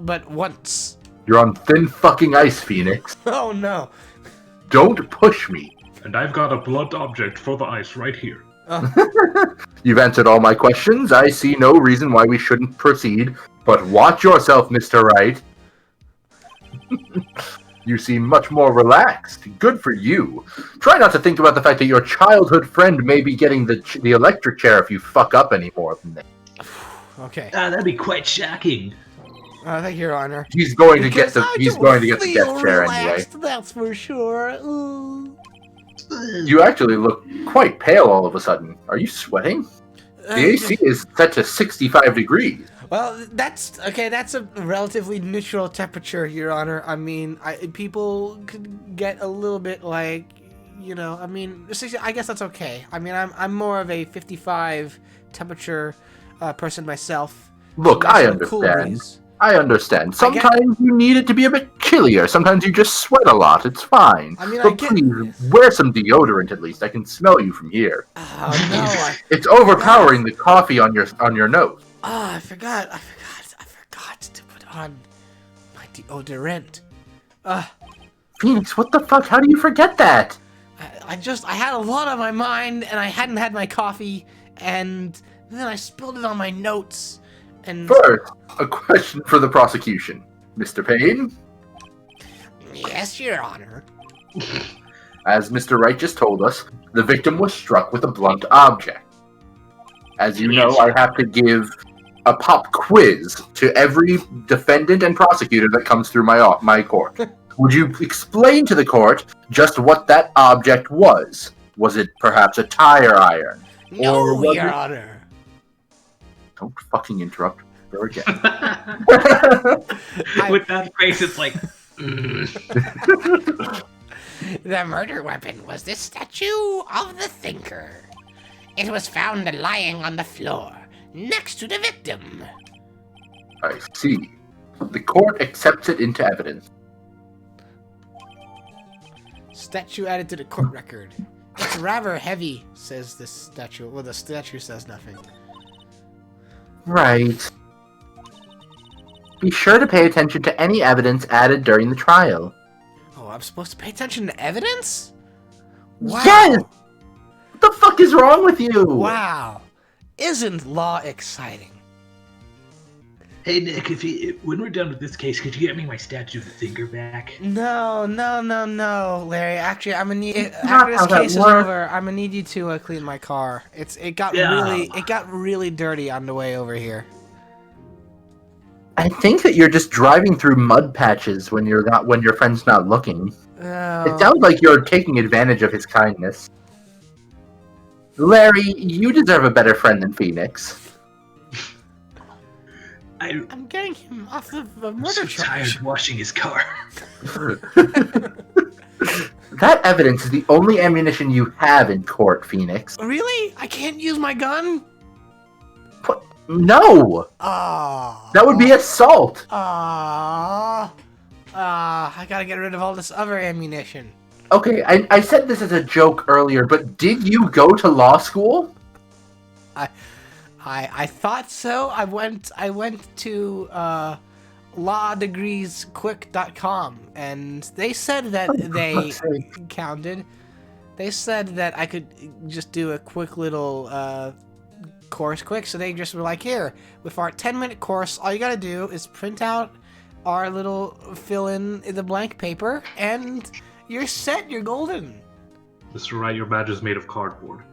but once. You're on thin fucking ice, Phoenix. Oh, no. Don't push me. And I've got a blunt object for the ice right here. You've answered all my questions. I see no reason why we shouldn't proceed. But watch yourself, Mr. Wright. You seem much more relaxed. Good for you. Try not to think about the fact that your childhood friend may be getting the electric chair if you fuck up any more than that. Okay. That'd be quite shocking. Thank you, Your Honor. He's going to get the death chair anyway. That's for sure. Ooh. You actually look quite pale all of a sudden. Are you sweating? The AC is set to 65 degrees. Well, that's okay. That's a relatively neutral temperature, Your Honor. I mean, people could get a little bit like, I mean, I guess that's okay. I mean, I'm more of a 55 temperature person myself. Look, I understand. I understand. Sometimes you need it to be a bit chillier. Sometimes you just sweat a lot. It's fine. I mean, but please, wear some deodorant at least. I can smell you from here. Oh, no. It's overpowering the coffee on your nose. Oh, I forgot to put on my deodorant. Phoenix, what the fuck? How do you forget that? I had a lot on my mind, and I hadn't had my coffee, and then I spilled it on my notes. And first, a question for the prosecution. Mr. Payne? Yes, Your Honor. As Mr. Wright just told us, the victim was struck with a blunt object. As you know, I have to give a pop quiz to every defendant and prosecutor that comes through my court. Would you explain to the court just what that object was? Was it perhaps a tire iron? No, Your Honor. Don't fucking interrupt her again. With that face, it's like... The murder weapon was the statue of the thinker. It was found lying on the floor, next to the victim. I see. The court accepts it into evidence. Statue added to the court record. It's rather heavy, says the statue. Well, the statue says nothing. Right. Be sure to pay attention to any evidence added during the trial. Oh, I'm supposed to pay attention to evidence? Wow. Yes! What the fuck is wrong with you? Wow. Isn't law exciting? Hey, Nick, when we're done with this case, could you get me my statue of the thinker back? No, Larry. Actually, I'm gonna need after this case is over. I'm gonna need you to clean my car. It got really dirty on the way over here. I think that you're just driving through mud patches when your friend's not looking. Oh. It sounds like you're taking advantage of his kindness. Larry, you deserve a better friend than Phoenix. I'm getting him off the murder so charge. Tired washing his car. That evidence is the only ammunition you have in court, Phoenix. Really? I can't use my gun? What? No! That would be assault! I gotta get rid of all this other ammunition. Okay, I said this as a joke earlier, but did you go to law school? I thought so. I went to lawdegreesquick.com, and they said that they counted. They said that I could just do a quick little course quick, so they just were like, here, with our 10-minute course, all you gotta do is print out our little fill in the blank paper, and you're set, you're golden. Mr. Wright, your badge is made of cardboard.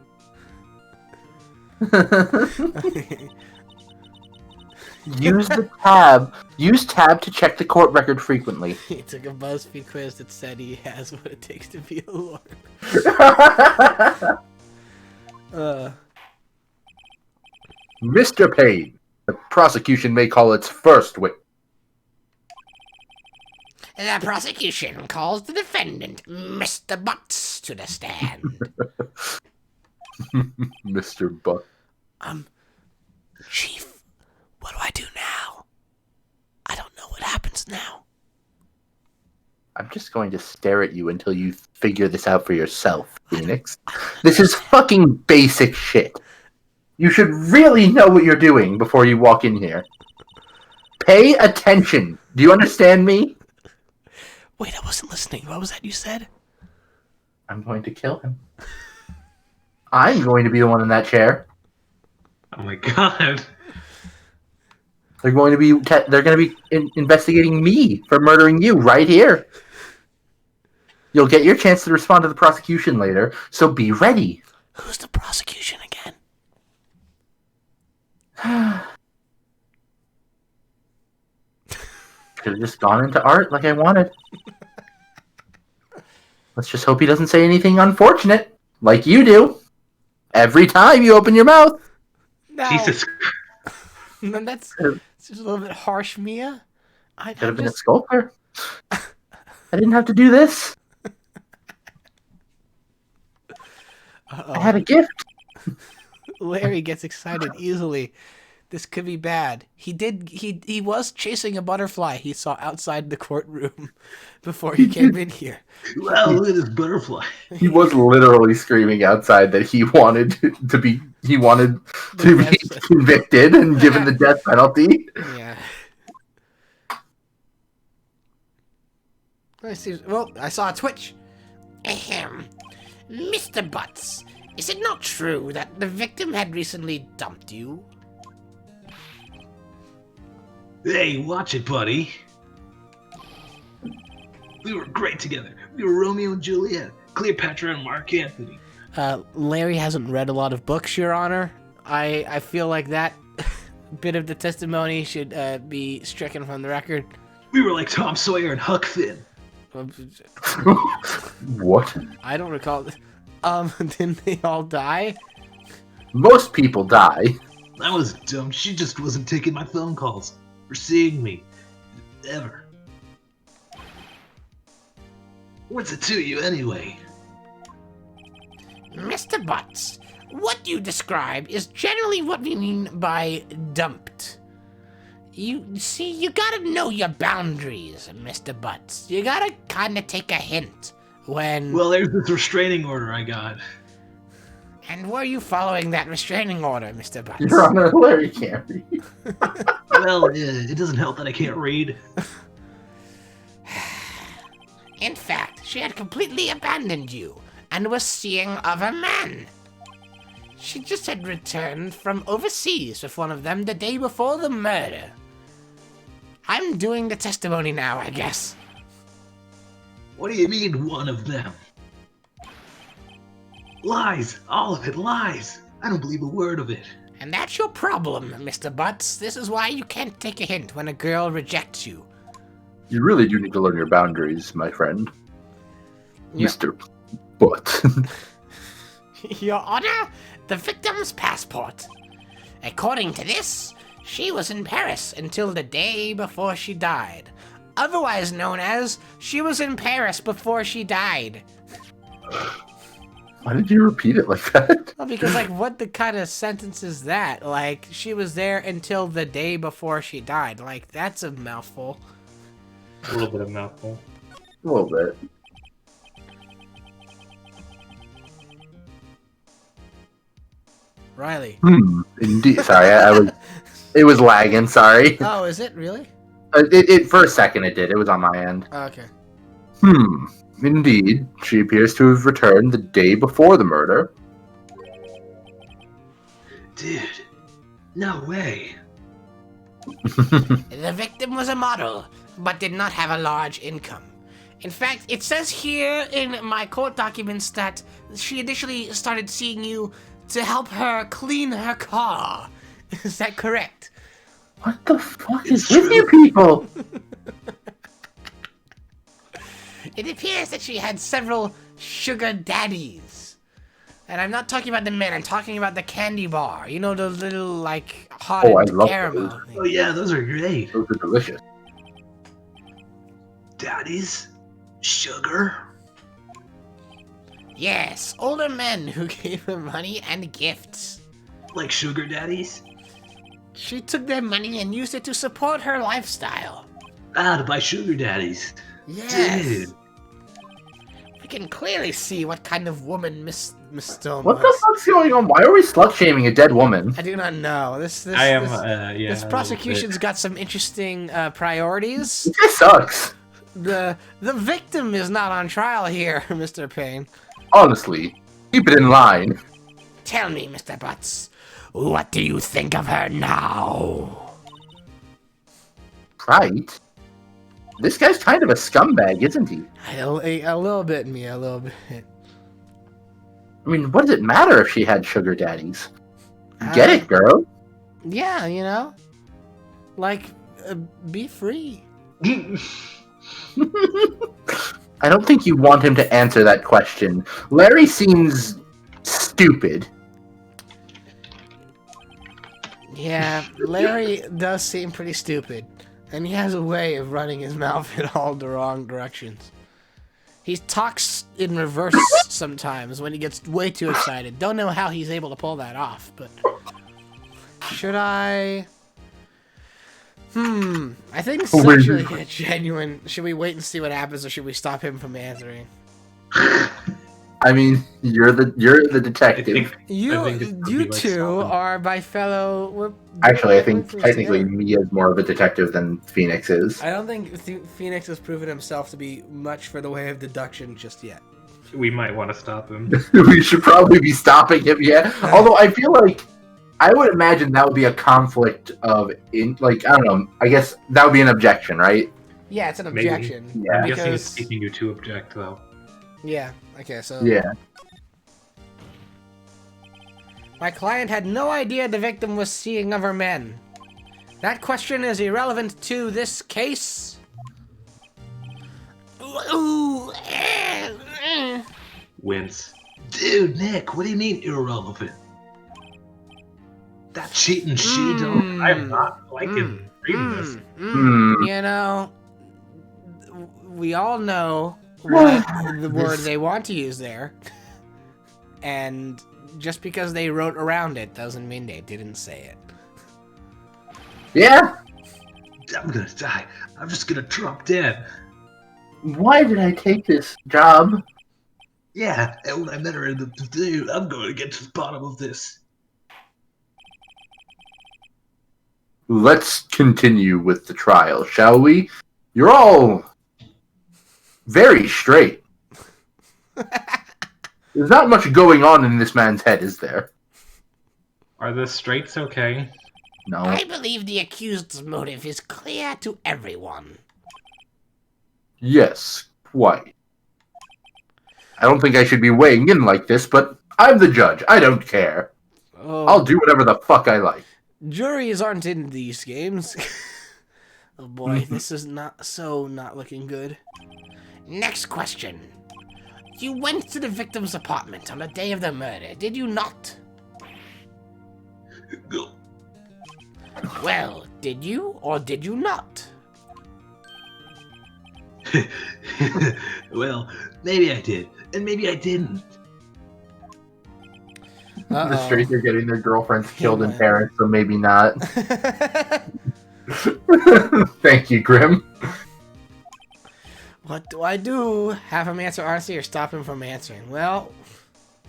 Use tab to check the court record frequently. He took a BuzzFeed quiz that said he has what it takes to be a lawyer. Mr. Payne, the prosecution may call its first witness. The prosecution calls the defendant, Mr. Butts, to the stand. Mr. Butt. Chief, what do I do now? I don't know what happens now. I'm just going to stare at you until you figure this out for yourself, Phoenix. This is fucking basic shit. You should really know what you're doing before you walk in here. Pay attention. Do you understand me? Wait, I wasn't listening. What was that you said? I'm going to kill him. I'm going to be the one in that chair. Oh my god. They're going to be investigating me for murdering you right here. You'll get your chance to respond to the prosecution later, so be ready. Who's the prosecution again? Could have just gone into art like I wanted. Let's just hope he doesn't say anything unfortunate, like you do. Every time you open your mouth. Now, Jesus. that's just a little bit harsh, Mia. Could have been a sculptor. I didn't have to do this. I had a gift. Larry gets excited easily. This could be bad. He was chasing a butterfly he saw outside the courtroom before he came in here. Wow, look at this butterfly. He was literally screaming outside that he wanted to be convicted and given the death penalty. Yeah. I see. Well, I saw a twitch. Ahem. Mr. Butts, is it not true that the victim had recently dumped you? Hey, watch it, buddy. We were great together. We were Romeo and Juliet, Cleopatra and Mark Antony. Larry hasn't read a lot of books, Your Honor. I feel like that bit of the testimony should be stricken from the record. We were like Tom Sawyer and Huck Finn. What? I don't recall. Didn't they all die? Most people die. I was dumb. She just wasn't taking my phone calls or seeing me. Ever. What's it to you anyway? Mr. Butts, what you describe is generally what we mean by dumped. You see, you gotta know your boundaries, Mr. Butts. You gotta kinda take a hint when... Well, there's this restraining order I got. And were you following that restraining order, Mr. Butts? Your Honor, Larry can't read. Well, it doesn't help that I can't read. In fact, she had completely abandoned you and was seeing other men. She just had returned from overseas with one of them the day before the murder. I'm doing the testimony now, I guess. What do you mean, one of them? Lies! All of it lies! I don't believe a word of it. And that's your problem, Mr. Butts. This is why you can't take a hint when a girl rejects you. You really do need to learn your boundaries, my friend. Yeah. Mr. Butt. Your Honor, the victim's passport. According to this, she was in Paris until the day before she died. Otherwise known as, she was in Paris before she died. Why did you repeat it like that? Well, because, like, what the kind of sentence is that? Like, she was there until the day before she died. Like, that's a mouthful. A little bit of mouthful. A little bit. Riley. Indeed. Sorry, it was lagging, sorry. Oh, is it really? It for a second it did. It was on my end. Oh, okay. Indeed. She appears to have returned the day before the murder. Dude, no way. The victim was a model, but did not have a large income. In fact, it says here in my court documents that she initially started seeing you to help her clean her car. Is that correct? What the fuck is with you people? It appears that she had several sugar daddies. And I'm not talking about the men, I'm talking about the candy bar. You know, the little, like, hot caramel those. thing. Oh yeah, those are great. Those are delicious. Daddies? Sugar? Yes, older men who gave her money and gifts. Like sugar daddies? She took their money and used it to support her lifestyle. Ah, to buy sugar daddies. Yes. Dude. We can clearly see what kind of woman Miss Stone What was. the fuck's going on? Why are we slut shaming a dead woman? I do not know. This prosecution's got some interesting priorities. This sucks. The victim is not on trial here, Mr. Payne. Honestly, keep it in line. Tell me, Mr. Butts, what do you think of her now? Right? This guy's kind of a scumbag, isn't he? A little bit, Mia, a little bit. I mean, what does it matter if she had sugar daddies? Get it, girl. Yeah, you know? Like, be free. I don't think you want him to answer that question. Larry seems stupid. Yeah, Larry does seem pretty stupid, and he has a way of running his mouth in all the wrong directions. He talks in reverse sometimes when he gets way too excited. Don't know how he's able to pull that off, but... Should I... I think it's actually a genuine... Should we wait and see what happens, or should we stop him from answering? I mean, you're the detective. You two are my fellow... Actually, I think technically Mia's more of a detective than Phoenix is. I don't think Phoenix has proven himself to be much for the way of deduction just yet. We might want to stop him. We should probably be stopping him, yeah. Although I feel like I would imagine that would be a conflict of, I don't know. I guess that would be an objection, right? Yeah, it's an objection. Maybe. Yeah. I'm guessing it's teaching you to object, though. Yeah. Okay, so... Yeah. My client had no idea the victim was seeing other men. That question is irrelevant to this case. Wince. Dude, Nick, what do you mean irrelevant? That cheating she-dog. I'm not liking reading this. You know, we all know what the word they want to use there. And just because they wrote around it doesn't mean they didn't say it. Yeah? I'm gonna die. I'm just gonna drop dead. Why did I take this job? Yeah, and when I met her in the dude, I'm going to get to the bottom of this. Let's continue with the trial, shall we? You're all very straight. There's not much going on in this man's head, is there? Are the straights okay? No. I believe the accused's motive is clear to everyone. Yes, quite. I don't think I should be weighing in like this, but I'm the judge. I don't care. Oh. I'll do whatever the fuck I like. Juries aren't in these games. Oh boy, this is not looking good. Next question. You went to the victim's apartment on the day of the murder, did you not? Well, did you or did you not? Well, maybe I did, and maybe I didn't. The straights are getting their girlfriends killed in Paris, so maybe not. Thank you, Grim. What do I do? Have him answer honestly or stop him from answering? Well...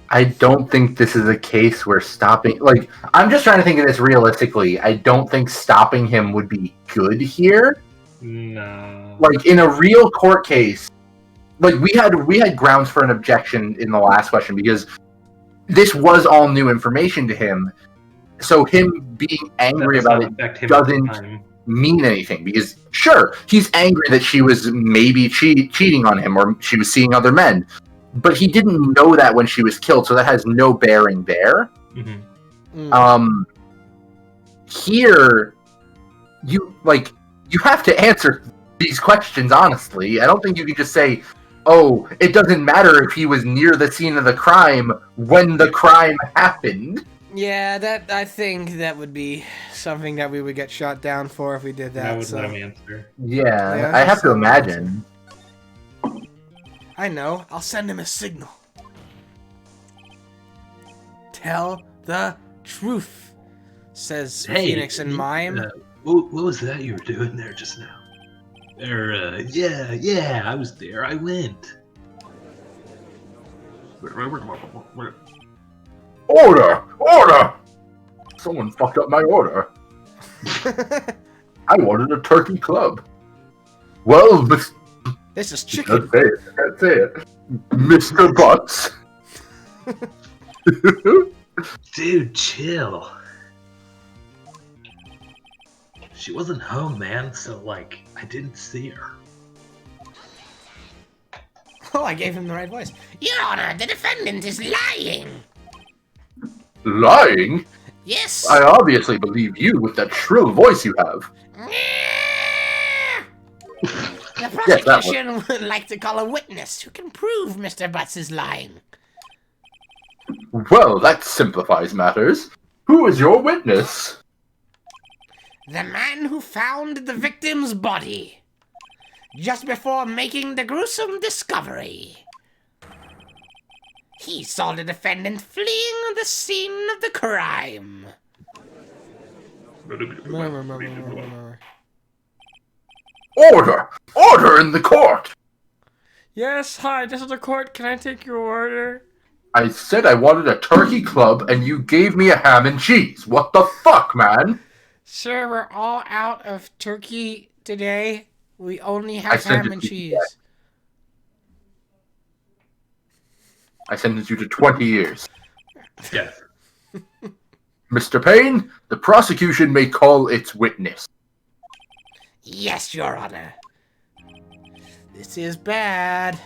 I don't think this is a case where stopping... Like, I'm just trying to think of this realistically. I don't think stopping him would be good here. No. Like, in a real court case... Like, we had grounds for an objection in the last question, because this was all new information to him. So him being angry about it doesn't mean anything, because sure, he's angry that she was maybe cheating on him or she was seeing other men, but he didn't know that when she was killed, so that has no bearing there. Here, you have to answer these questions honestly. I don't think you can just say, oh, it doesn't matter if he was near the scene of the crime when the crime happened. Yeah, I think that would be something that we would get shot down for if we did that. I would let him answer. Yeah, I have to imagine. I know. I'll send him a signal. Tell the truth, says Phoenix and Mime. What was that you were doing there just now? Yeah, I was there. I went. Order! Order! Someone fucked up my order. I wanted a turkey club. Well, this is chicken. That's it. Mr. Butts. Dude, chill. She wasn't home, man, so, I didn't see her. Oh, I gave him the right voice. Your Honor, the defendant is lying. Lying? Yes. I obviously believe you with that shrill voice you have. The prosecution would like to call a witness who can prove Mr. Butts is lying. Well, that simplifies matters. Who is your witness? The man who found the victim's body just before making the gruesome discovery. He saw the defendant fleeing the scene of the crime. Order! Order in the court! Yes, hi, this is the court. Can I take your order? I said I wanted a turkey club, and you gave me a ham and cheese. What the fuck, man? Sir, we're all out of turkey today. We only I have sent ham it and to cheese. you. I sentenced you to 20 years. Yes. Mr. Payne, the prosecution may call its witness. Yes, Your Honor. This is bad.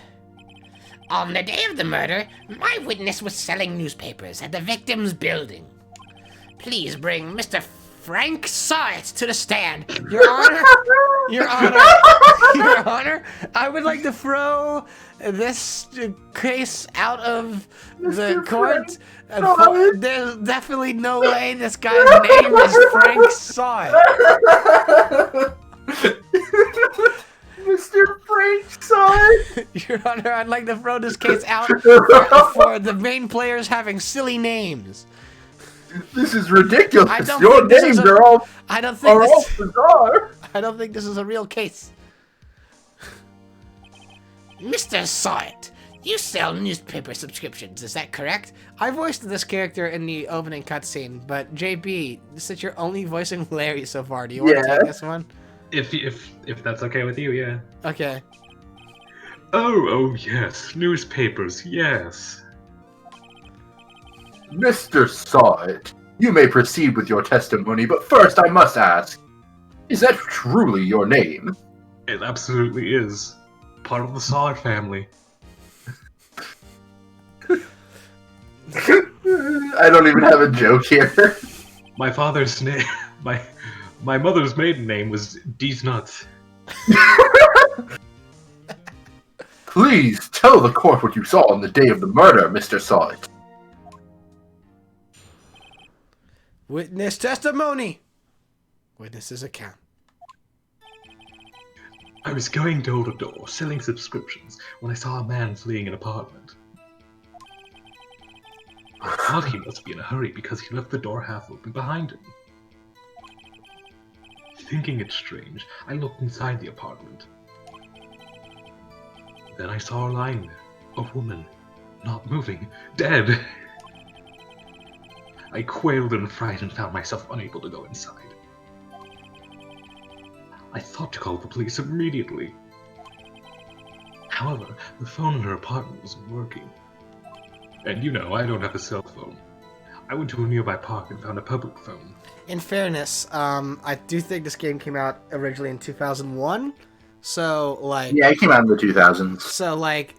On the day of the murder, my witness was selling newspapers at the victim's building. Please bring Mr. Frank Sart to the stand. Your Honor, Your Honor, Your Honor, I would like to throw this case out of the Mr. court. Sart. There's definitely no way this guy's name is Frank Sart. Mr. Frank Sart. Your Honor, I'd like to throw this case out for the main players having silly names. This is ridiculous. I don't Your think this is names a- are all I don't think bizarre. I don't think this is a real case. Mr. Sart, you sell newspaper subscriptions, is that correct? I voiced this character in the opening cutscene, but JB, since you're only voicing Larry so far, do you want to take this one? If that's okay with you, yeah. Okay. Oh yes, newspapers, yes. Mr. Sart, you may proceed with your testimony, but first I must ask, is that truly your name? It absolutely is. Part of the Sard family. I don't even have a joke here. My father's name, my mother's maiden name was D's Nuts. Please tell the court what you saw on the day of the murder, Mr. Sart. Witness testimony. Witness's account. I was going door to door, selling subscriptions, when I saw a man fleeing an apartment. I thought he must be in a hurry because he left the door half open behind him. Thinking it strange, I looked inside the apartment. Then I saw her lying there, a woman, not moving, dead. I quailed in fright and found myself unable to go inside. I thought to call the police immediately. However, the phone in her apartment wasn't working. And you know, I don't have a cell phone. I went to a nearby park and found a public phone. In fairness, I do think this game came out originally in 2001. So, like... Yeah, it came out in the 2000s. So, like,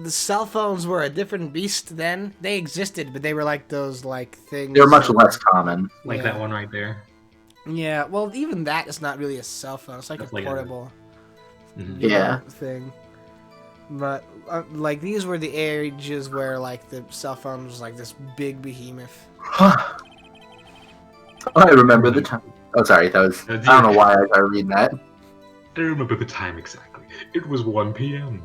the cell phones were a different beast then. They existed, but they were like those, like, things... They're much less common. Like Yeah. that one right there. Yeah, well, even that is not really a cell phone. It's like That's a like a- portable Yeah. thing. But, like, these were the ages where, like, the cell phone was, like, this big behemoth. I remember the time. Oh, sorry, that was... I don't know why I started reading that. I remember the time exactly. It was 1 p.m.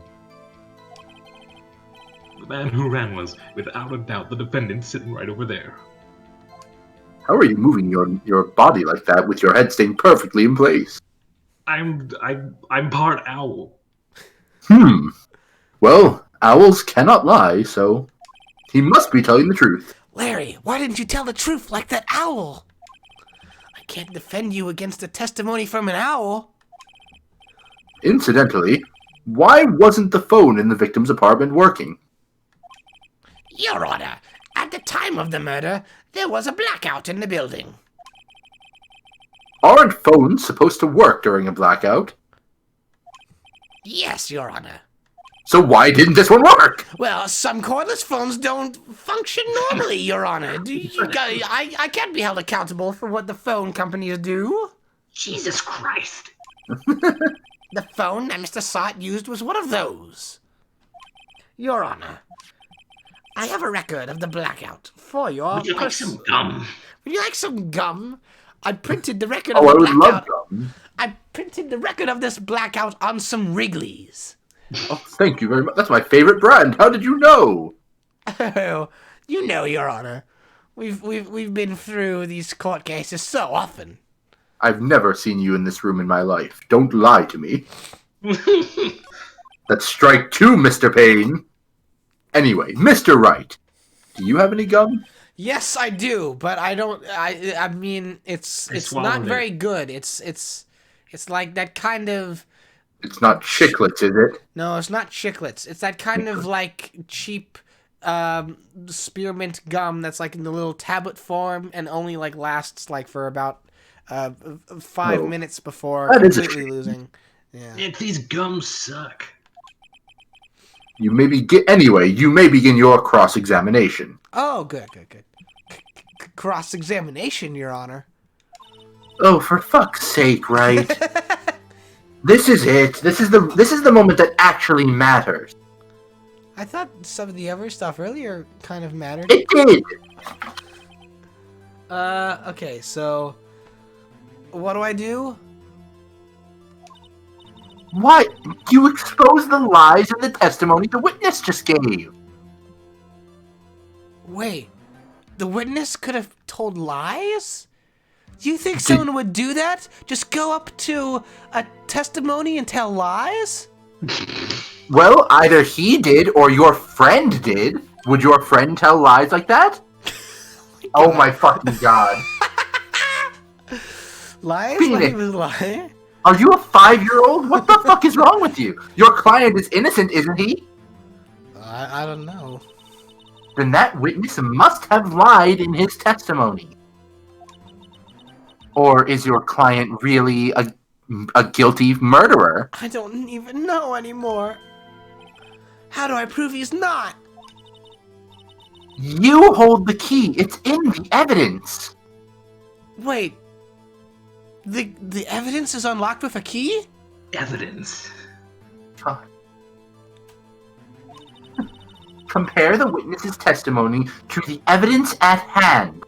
The man who ran was, without a doubt, the defendant sitting right over there. How are you moving your body like that with your head staying perfectly in place? I'm part owl. Well, owls cannot lie, so he must be telling the truth. Larry, why didn't you tell the truth like that owl? I can't defend you against a testimony from an owl. Incidentally, why wasn't the phone in the victim's apartment working? Your Honor, at the time of the murder, there was a blackout in the building. Aren't phones supposed to work during a blackout? Yes, Your Honor. So why didn't this one work? Well, some cordless phones don't function normally, Your Honor. I can't be held accountable for what the phone companies do. Jesus Christ! The phone that Mr. Sart used was one of those. Your Honor, I have a record of the blackout for your... Would you like some gum? Would you like some gum? I printed the record Oh, of I the would love blackout. gum. I printed the record of this blackout on some Wrigley's. Oh, thank you very much. That's my favorite brand. How did you know? Oh, you know, Your Honor. We've been through these court cases so often. I've never seen you in this room in my life. Don't lie to me. That's strike 2, Mr. Payne. Anyway, Mr. Wright, do you have any gum? Yes, I do, but I don't. I mean, it's not swallowed very it. good. It's like that kind of. It's not chiclets, is it? No, it's not chiclets. It's that kind of like cheap spearmint gum that's like in the little tablet form and only like lasts like for about 5 minutes before That is a completely shame. losing. Yeah. These gums suck. You may begin your cross-examination. Oh, good. Cross-examination, Your Honor. Oh, for fuck's sake, Wright. This is it. This is the moment that actually matters. I thought some of the other stuff earlier kind of mattered. It did. Okay, so what do I do? Why? You expose the lies in the testimony the witness just gave. Wait, the witness could have told lies? You think someone would do that? Just go up to a testimony and tell lies? Well, either he did or your friend did. Would your friend tell lies like that? Oh my fucking god. Lies? Phoenix. Like he was lying? Are you a 5-year-old? What the fuck is wrong with you? Your client is innocent, isn't he? I don't know. Then that witness must have lied in his testimony. Or is your client really a guilty murderer? I don't even know anymore. How do I prove he's not? You hold the key. It's in the evidence. Wait. The evidence is unlocked with a key? Evidence. Compare the witness's testimony to the evidence at hand.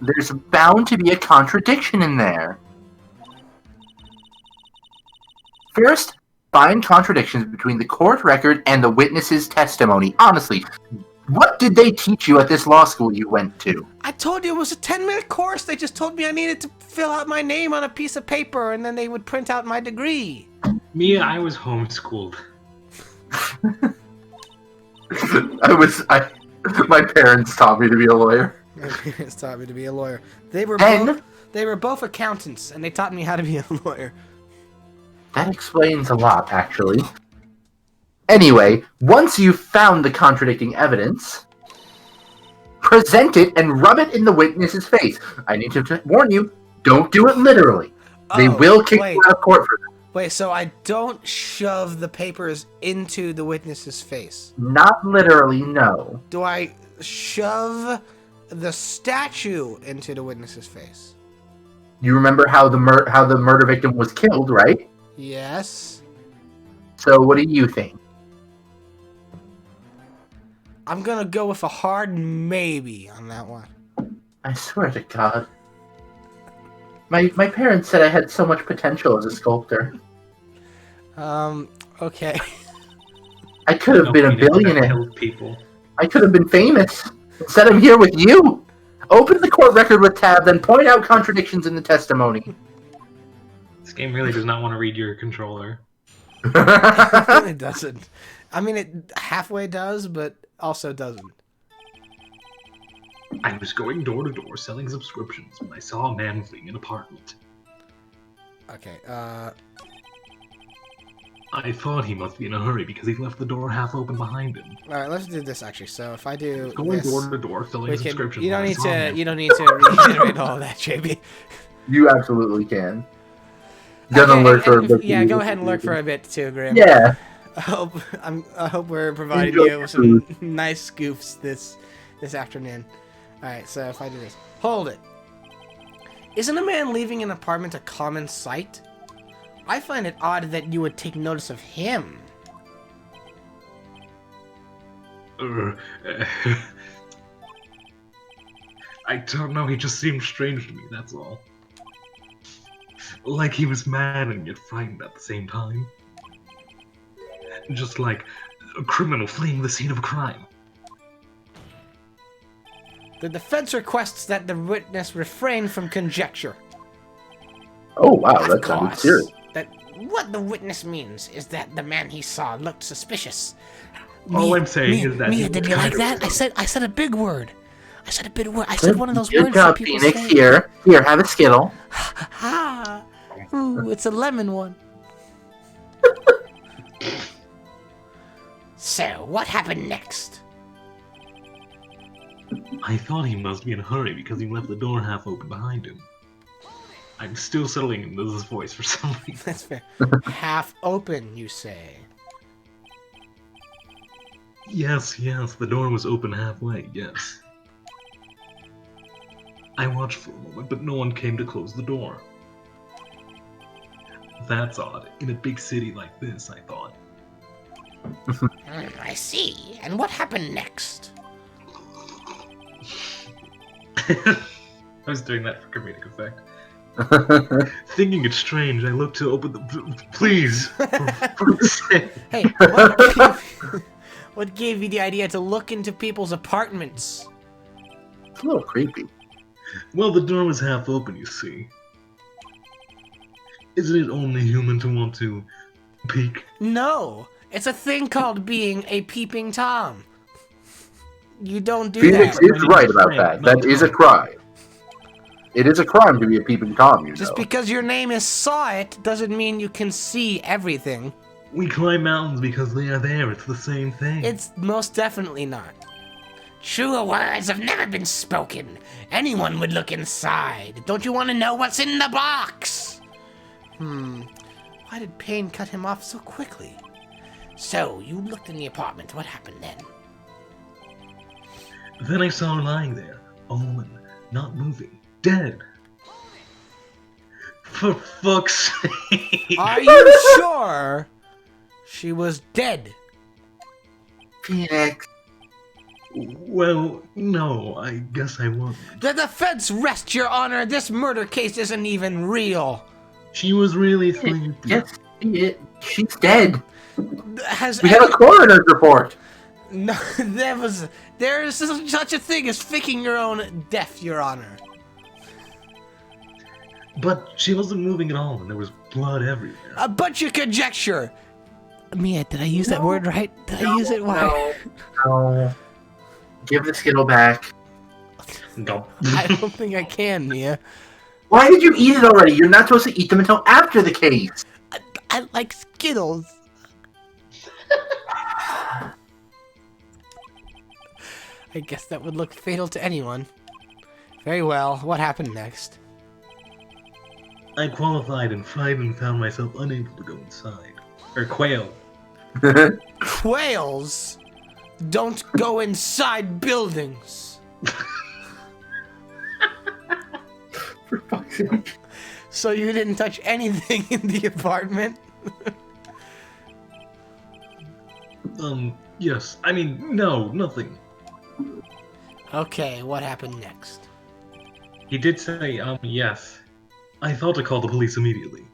There's bound to be a contradiction in there. First, find contradictions between the court record and the witness's testimony. Honestly, what did they teach you at this law school you went to? I told you it was a 10-minute course. They just told me I needed to fill out my name on a piece of paper and then they would print out my degree. Mia, I was homeschooled. My parents taught me to be a lawyer. My parents taught me to be a lawyer. They were both accountants and they taught me how to be a lawyer. That explains a lot, actually. Anyway, once you've found the contradicting evidence, present it and rub it in the witness's face. I need to warn you, don't do it literally. They will kick you out of court for that. Wait, so I don't shove the papers into the witness's face? Not literally, no. Do I shove the statue into the witness's face? You remember how the murder victim was killed, right? Yes. So what do you think? I'm gonna go with a hard maybe on that one. I swear to God. My parents said I had so much potential as a sculptor. Okay. I could have been a billionaire. Killed people. I could have been famous. Instead, I'm here with you. Open the court record with tab, then point out contradictions in the testimony. This game really does not want to read your controller. It really doesn't. I mean, it halfway does, but also doesn't. I was going door to door selling subscriptions when I saw a man fleeing an apartment. Okay, I thought he must be in a hurry because he left the door half open behind him. Alright, let's do this actually. So if I do Going this, door to door selling subscriptions. you don't when I need saw a to man- you don't need to reiterate all of that, JB. You absolutely can. Gonna lurk for a bit. Yeah, go ahead and lurk for a bit too, Graham. Yeah. I hope we're providing Enjoy you with some nice scoofs this afternoon. Alright, so if I do this. Hold it. Isn't a man leaving an apartment a common sight? I find it odd that you would take notice of him. I don't know, he just seemed strange to me, that's all. Like he was mad and yet frightened at the same time. Just like a criminal fleeing the scene of a crime. The defense requests that the witness refrain from conjecture. Oh wow, Of that sounded course. serious. That what the witness means is that the man he saw looked suspicious. All I'm saying is that Mia, he did was you like kind that? of- I said a big word. I said a big word. I said one of those Good words job, that people Phoenix. say. Here, have a Skittle. Ah, ooh, it's a lemon one. So, what happened next? I thought he must be in a hurry because he left the door half open behind him. I'm still settling into this voice for some reason. That's fair. Half open, you say. Yes, the door was open halfway, yes. I watched for a moment, but no one came to close the door. That's odd. In a big city like this, I thought. I see. And what happened next? I was doing that for comedic effect. Thinking it's strange, I looked to open the... Please! For fuck's sake. Hey, what gave you the idea to look into people's apartments? It's a little creepy. Well, the door was half open, you see. Isn't it only human to want to peek? No, it's a thing called being a peeping Tom. You don't do Phoenix that. is right about that. That is a crime. It is a crime to be a peeping Tom, you know. Just because your name is Saw It doesn't mean you can see everything. We climb mountains because they are there, it's the same thing. It's most definitely not. Truer words have never been spoken. Anyone would look inside. Don't you want to know what's in the box? Why did Payne cut him off so quickly? So, you looked in the apartment. What happened then? Then I saw her lying there, a woman, not moving, dead. For fuck's sake. Are you sure she was dead? Phoenix. Well, no, I guess I wasn't. The defense rests, Your Honor. This murder case isn't even real. She was really sleepy. Yes, she's dead. Has We have a coroner's report. No, there is such a thing as faking your own death, Your Honor. But she wasn't moving at all, and there was blood everywhere. A bunch of conjecture. Mia, did I use that word right? Did I use it? Why? No. Give the Skittle back. No. I don't think I can, Mia. Why did you eat it already? You're not supposed to eat them until after the case. I like Skittles. I guess that would look fatal to anyone. Very well. What happened next? I qualified and tried and found myself unable to go inside. Or quail. Quails don't go inside buildings. For fuck's sake. So you didn't touch anything in the apartment? Yes. I mean, no, nothing. Okay, what happened next? He did say, yes. I thought to call the police immediately.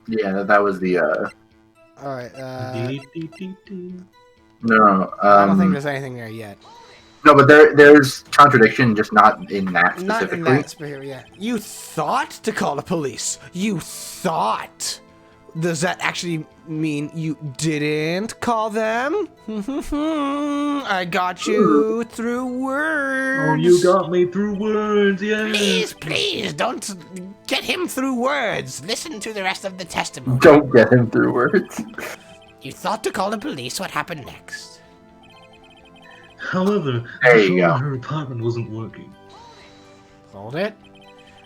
Yeah, that was the, Alright, No, I don't think there's anything there yet. No, but there's contradiction, just not in that specifically. Not in that specific, yeah. You thought to call the police. You thought. Does that actually mean you didn't call them? I got you through words. Oh, you got me through words, yes. Please, don't get him through words. Listen to the rest of the testimony. Don't get him through words. You thought to call the police. What happened next? However, There the you phone go. in her apartment wasn't working. Hold it.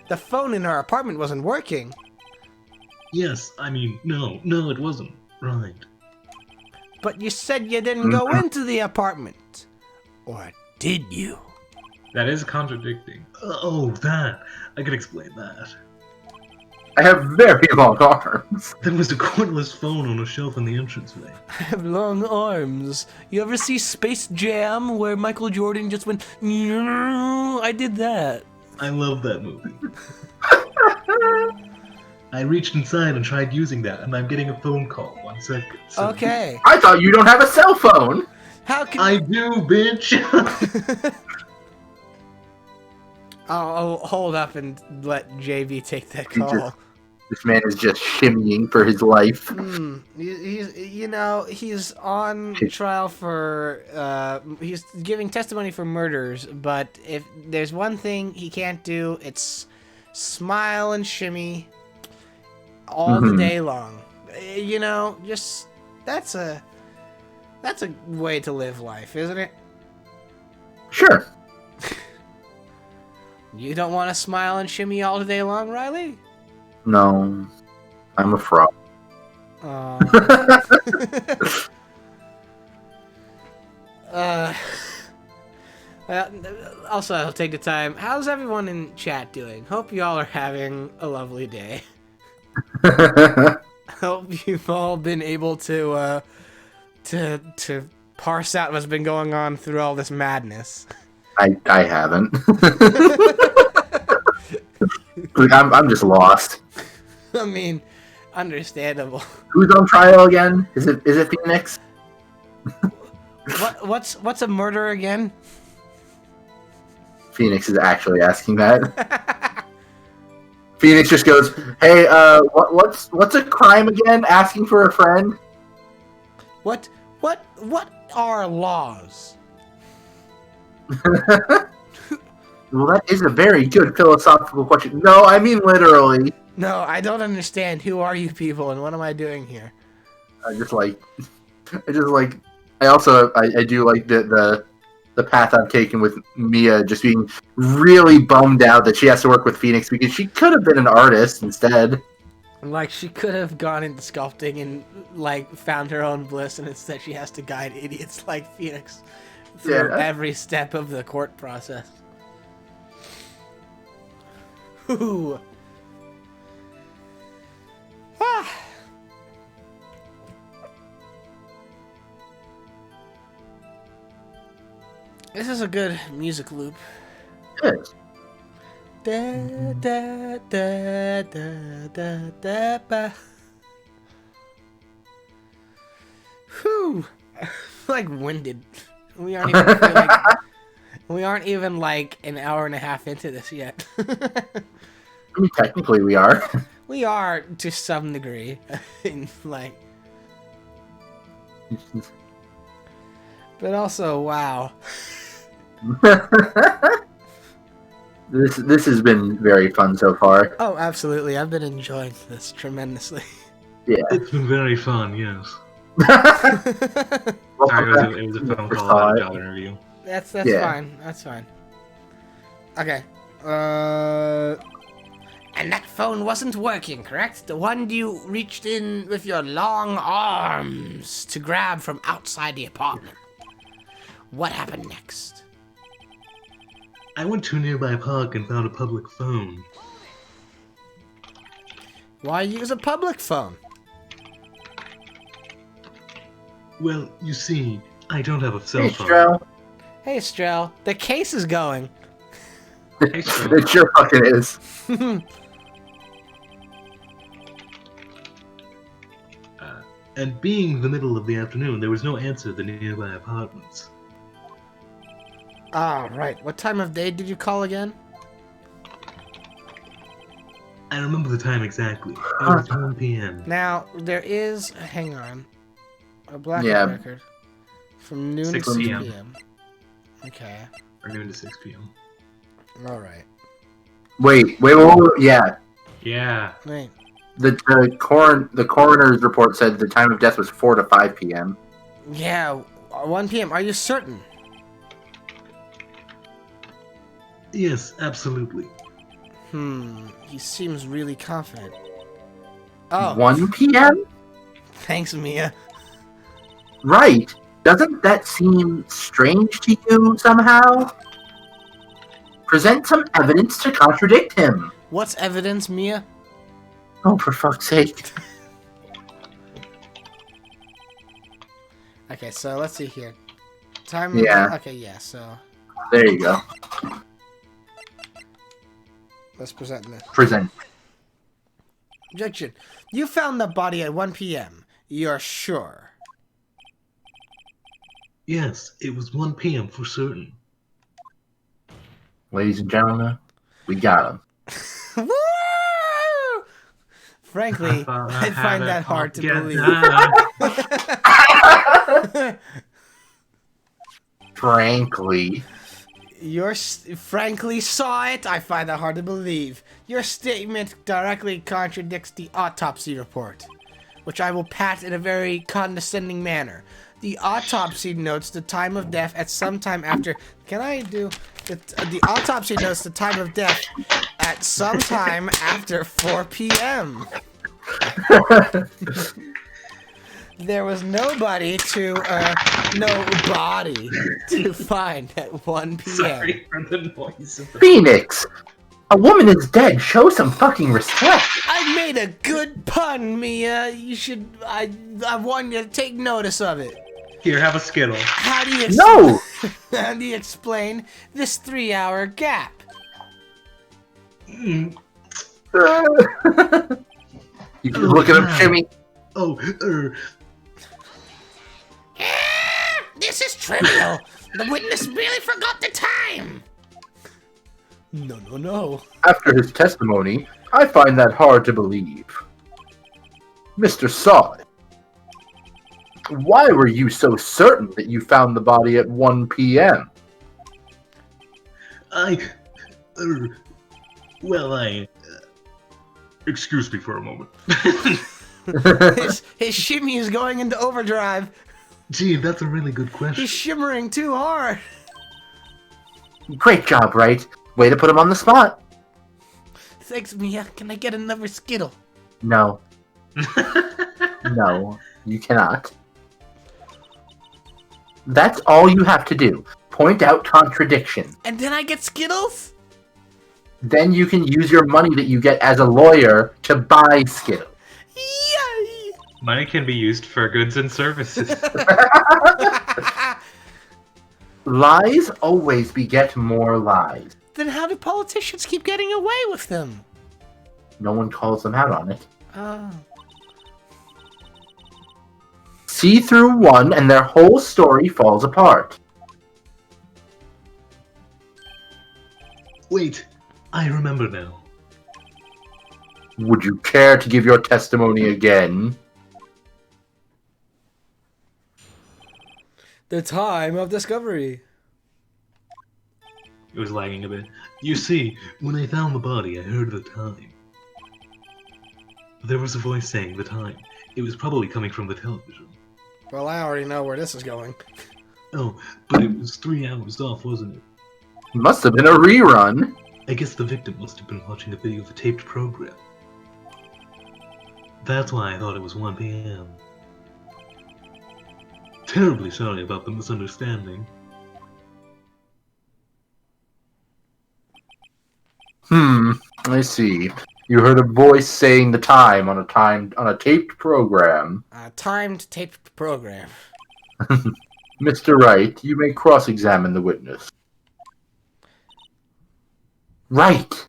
The phone in our apartment wasn't working. Yes, I mean, no, it wasn't. Right. But you said you didn't go into the apartment. Or did you? That is contradicting. Oh, that. I could explain that. I have very long arms. There was a cordless phone on a shelf in the entranceway. I have long arms. You ever see Space Jam where Michael Jordan just went, I did that. I love that movie. I reached inside and tried using that, and I'm getting a phone call. 1 second. So Okay. I thought you don't have a cell phone. How can I do, bitch! I'll hold up and let JV take that call. This man is just shimmying for his life. He's on trial for, he's giving testimony for murders, but if there's one thing he can't do, it's smile and shimmy all the day long. That's a way to live life, isn't it? Sure. You don't want to smile and shimmy all the day long, Riley? No, I'm a fraud. Also, I'll take the time. How's everyone in chat doing? Hope y'all are having a lovely day. Hope you've all been able to parse out what's been going on through all this madness. I haven't. I'm just lost. I mean, understandable. Who's on trial again? Is it Phoenix? What's a murder again? Phoenix is actually asking that. Phoenix just goes, "Hey, what's a crime again? Asking for a friend." What are laws? Well, that is a very good philosophical question. No, I mean literally. No, I don't understand. Who are you people, and what am I doing here? I do like the path I've taken with Mia just being really bummed out that she has to work with Phoenix because she could have been an artist instead. Like, she could have gone into sculpting and, found her own bliss, and instead she has to guide idiots like Phoenix through every step of the court process. Ooh. Ah. This is a good music loop. Yes. Da, da, da, da, da, da, ba. Whew. Winded. We aren't even an hour and a half into this yet. I mean, technically we are. We are to some degree. But also, wow. This has been very fun so far. Oh, absolutely. I've been enjoying this tremendously. Yeah. It's been very fun, yes. Well, Sorry, it was a phone call, not a job interview. That's Yeah. fine. That's fine. Okay. And that phone wasn't working, correct? The one you reached in with your long arms to grab from outside the apartment. What happened next? I went to a nearby park and found a public phone. Why use a public phone? Well, you see, I don't have a cell Hey, phone. Strel. Hey, Strel. The case is going. Hey, Strel. It sure fucking is. And being the middle of the afternoon, there was no answer to the nearby apartments. Ah, right. What time of day did you call again? I remember the time exactly. It was 1 p.m. Now, there is... Hang on. A black record. From noon to 6 6 p.m. p.m. Okay. Or noon to 6 p.m. Alright. Wait, yeah. Yeah. Wait. The coroner's report said the time of death was 4 to 5 p.m. Yeah, 1 p.m. Are you certain? Yes, absolutely. He seems really confident. Oh. 1 p.m.? Thanks, Mia. Right. Doesn't that seem strange to you somehow? Present some evidence to contradict him. What's evidence, Mia? Oh, for fuck's sake. Okay, so let's see here. Time. Yeah. Okay, yeah. So There you go. let's present this. Present. Objection. You found the body at 1 p.m. You're sure? Yes, it was 1 p.m. for certain. Ladies and gentlemen, we got him. Woo! Frankly, I find that hard to believe. Frankly. Frankly saw it. I find that hard to believe. Your statement directly contradicts the autopsy report, which I will pat in a very condescending manner. The autopsy notes the time of death at some time after. Can I do the autopsy notes the time of death at some time after 4 p.m. There was nobody to find at 1 p.m. Sorry for the noise. Phoenix! A woman is dead. Show some fucking respect. I made a good pun, Mia. You should. I want you to take notice of it. Here, have a Skittle. How do you No! How do you explain this 3-hour gap? You can look at him, Jimmy. Oh, This is trivial. The witness really forgot the time. No. After his testimony, I find that hard to believe. Mr. Sod, why were you so certain that you found the body at 1 p.m.? Excuse me for a moment. His shimmy is going into overdrive. Gee, that's a really good question. He's shimmering too hard. Great job, Wright. Way to put him on the spot. Thanks, Mia. Can I get another Skittle? No. No, you cannot. That's all you have to do. Point out contradiction. And then I get Skittles? Then you can use your money that you get as a lawyer to buy Skittles. Yay! Money can be used for goods and services. Lies always beget more lies. Then how do politicians keep getting away with them? No one calls them out on it. Oh. See through one and their whole story falls apart. Wait, I remember now. Would you care to give your testimony again? The time of discovery. It was lagging a bit. You see, when I found the body, I heard the time. There was a voice saying the time. It was probably coming from the television. Well, I already know where this is going. Oh, but it was 3 hours off, wasn't it? Must have been a rerun. I guess the victim must have been watching a video of a taped program. That's why I thought it was 1 p.m. Terribly sorry about the misunderstanding. I see. You heard a voice saying the time on a taped program. Timed taped program. Mr. Wright, you may cross-examine the witness. Right.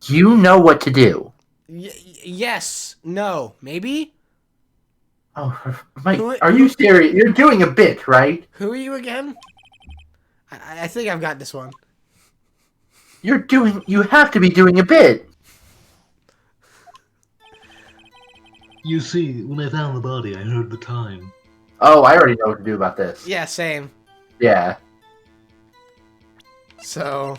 You know what to do. Yes. No. Maybe? Oh, Mike, are you serious? You're doing a bit, right? Who are you again? I think I've got this one. You have to be doing a bit. You see, when I found the body, I heard the time. Oh, I already know what to do about this. Yeah, same. Yeah. So,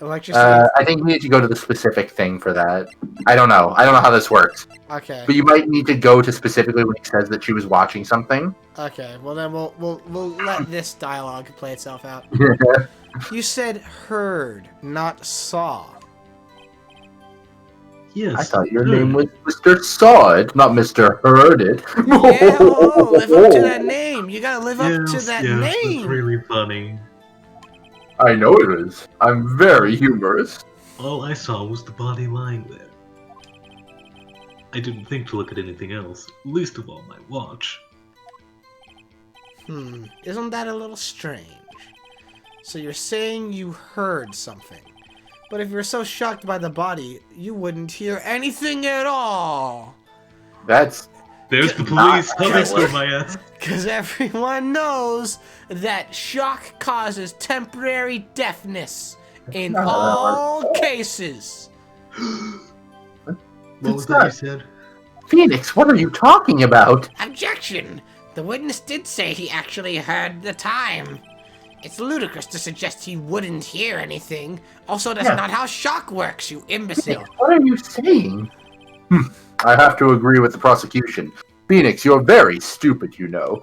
electricity. I think we need to go to the specific thing for that. I don't know how this works. Okay. But you might need to go to specifically when he says that she was watching something. Okay. Well, then we'll let this dialogue play itself out. You said heard, not saw. Yes. I thought your name was Mr. Saw It, not Mr. Heard It. Yeah, live up to that name. You gotta live up to that name. It's really funny. I know it is. I'm very humorous. All I saw was the body lying there. I didn't think to look at anything else, least of all my watch. Isn't that a little strange? So you're saying you heard something. But if you're so shocked by the body, you wouldn't hear anything at all. That's... There's the police coming for my ass. Because everyone knows that shock causes temporary deafness in all cases. What was that you said? Phoenix, what are you talking about? Objection! The witness did say he actually heard the time. It's ludicrous to suggest he wouldn't hear anything. Also, that's not how shock works, you imbecile. What are you saying? I have to agree with the prosecution. Phoenix, you're very stupid, you know.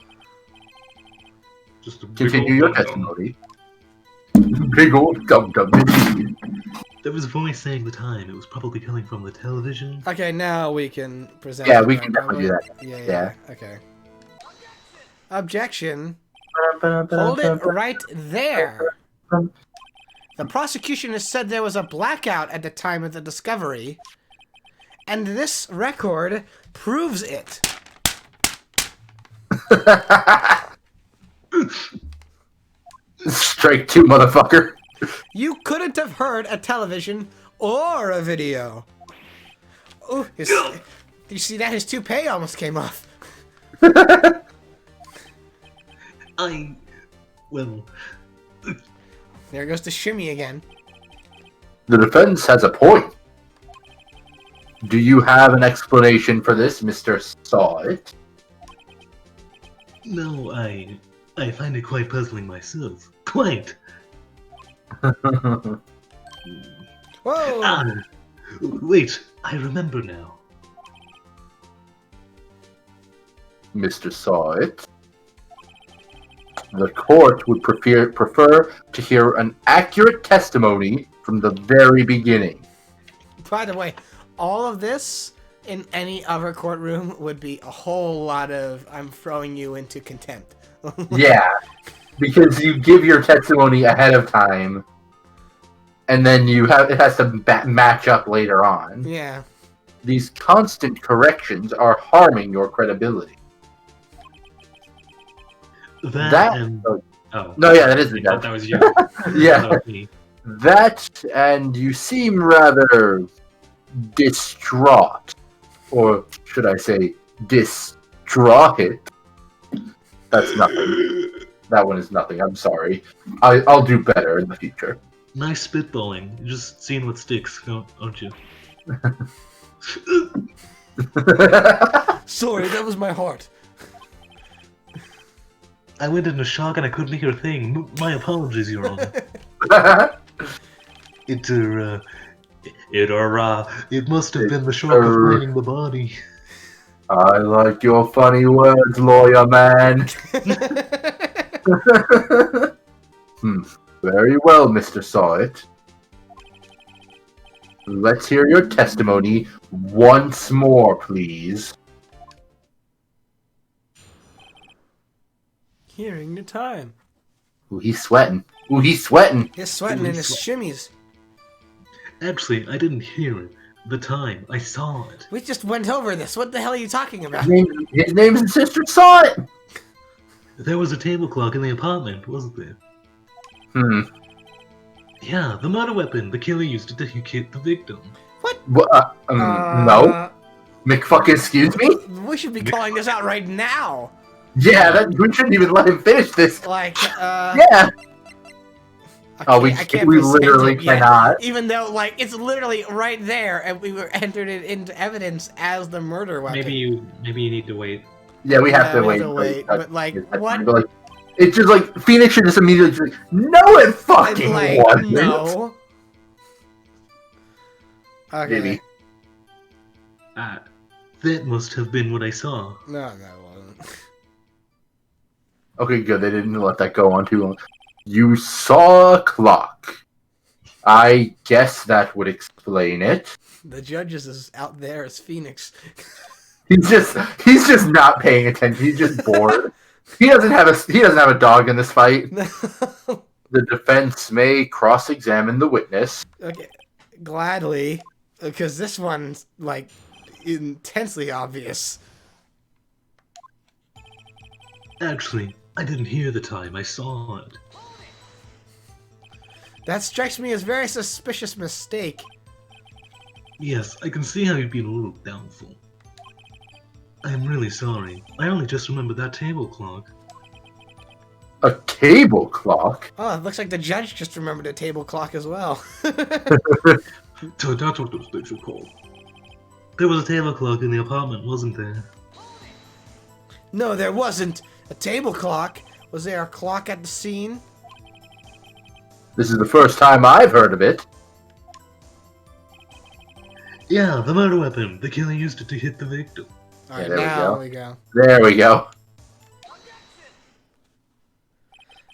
Just a big Continue old your dum-dum. testimony. Big old dum-dum. There was a voice saying the time. It was probably coming from the television. Okay, now we can present. Yeah, it, we right, can definitely do probably? that. Yeah. Yeah. Okay. Objection. Hold it right there. The prosecution has said there was a blackout at the time of the discovery, and this record proves it. Strike two, motherfucker. You couldn't have heard a television or a video. Oh, do you see that? His toupee almost came off. Well, There goes the shimmy again. The defense has a point. Do you have an explanation for this, Mr. Saw-It? no, I find it quite puzzling myself. Quite. Whoa! Ah, wait, I remember now. Mr. Saw-It? The court would prefer to hear an accurate testimony from the very beginning. By the way, all of this in any other courtroom would be a whole lot of I'm throwing you into contempt. Yeah, because you give your testimony ahead of time, and then it has to match up later on. Yeah. These constant corrections are harming your credibility. That and... Oh. No, yeah, that is the I thought that was you. Yeah. That was me. That, and you seem rather distraught. Or should I say, distraught? That's nothing. That one is nothing, I'm sorry. I'll do better in the future. Nice spitballing. You're just seeing what sticks, aren't you? Sorry, that was my heart. I went into shock and I couldn't hear a thing. My apologies, Your Honor. It must have been the shock of finding the body. I like your funny words, lawyer man. Very well, Mr. Saw-It. Let's hear your testimony once more, please. Hearing the time. Ooh, he's sweating. Ooh, he's sweating. He's sweating in his shimmies. Actually, I didn't hear it. The time. I saw it. We just went over this. What the hell are you talking about? His name is Sister Saw-It. There was a table clock in the apartment, wasn't there? Yeah, the murder weapon the killer used to hit the victim. What? No. McFucking excuse me? We should be calling this out right now. Yeah, we shouldn't even let him finish this. Like, Yeah. We literally cannot. Even though, like, it's literally right there, and we were entered it into evidence as the murder weapon. Maybe you need to wait. Yeah, we have to we wait. have to wait. But like, what? But, like, it's just like Phoenix should just immediately be like, no, it fucking Like, wasn't. no. Okay. Maybe. That must have been what I saw. No, it wasn't. Okay, good. They didn't let that go on too long. You saw a clock. I guess that would explain it. The judge is out there as Phoenix. He's just not paying attention. He's just bored. He doesn't have a dog in this fight. The defense may cross-examine the witness. Okay, gladly, because this one's like, intensely obvious. Actually, I didn't hear the time. I saw it. That strikes me as a very suspicious mistake. Yes, I can see how you'd be a little doubtful. I'm really sorry. I only just remembered that table clock. A table clock? Oh, it looks like the judge just remembered a table clock as well. So that's what those things are called. There was a table clock in the apartment, wasn't there? No, there wasn't a table clock. Was there a clock at the scene? This is the first time I've heard of it. Yeah, the murder weapon. The killer used it to hit the victim. Alright, there we now go. we go. There we go.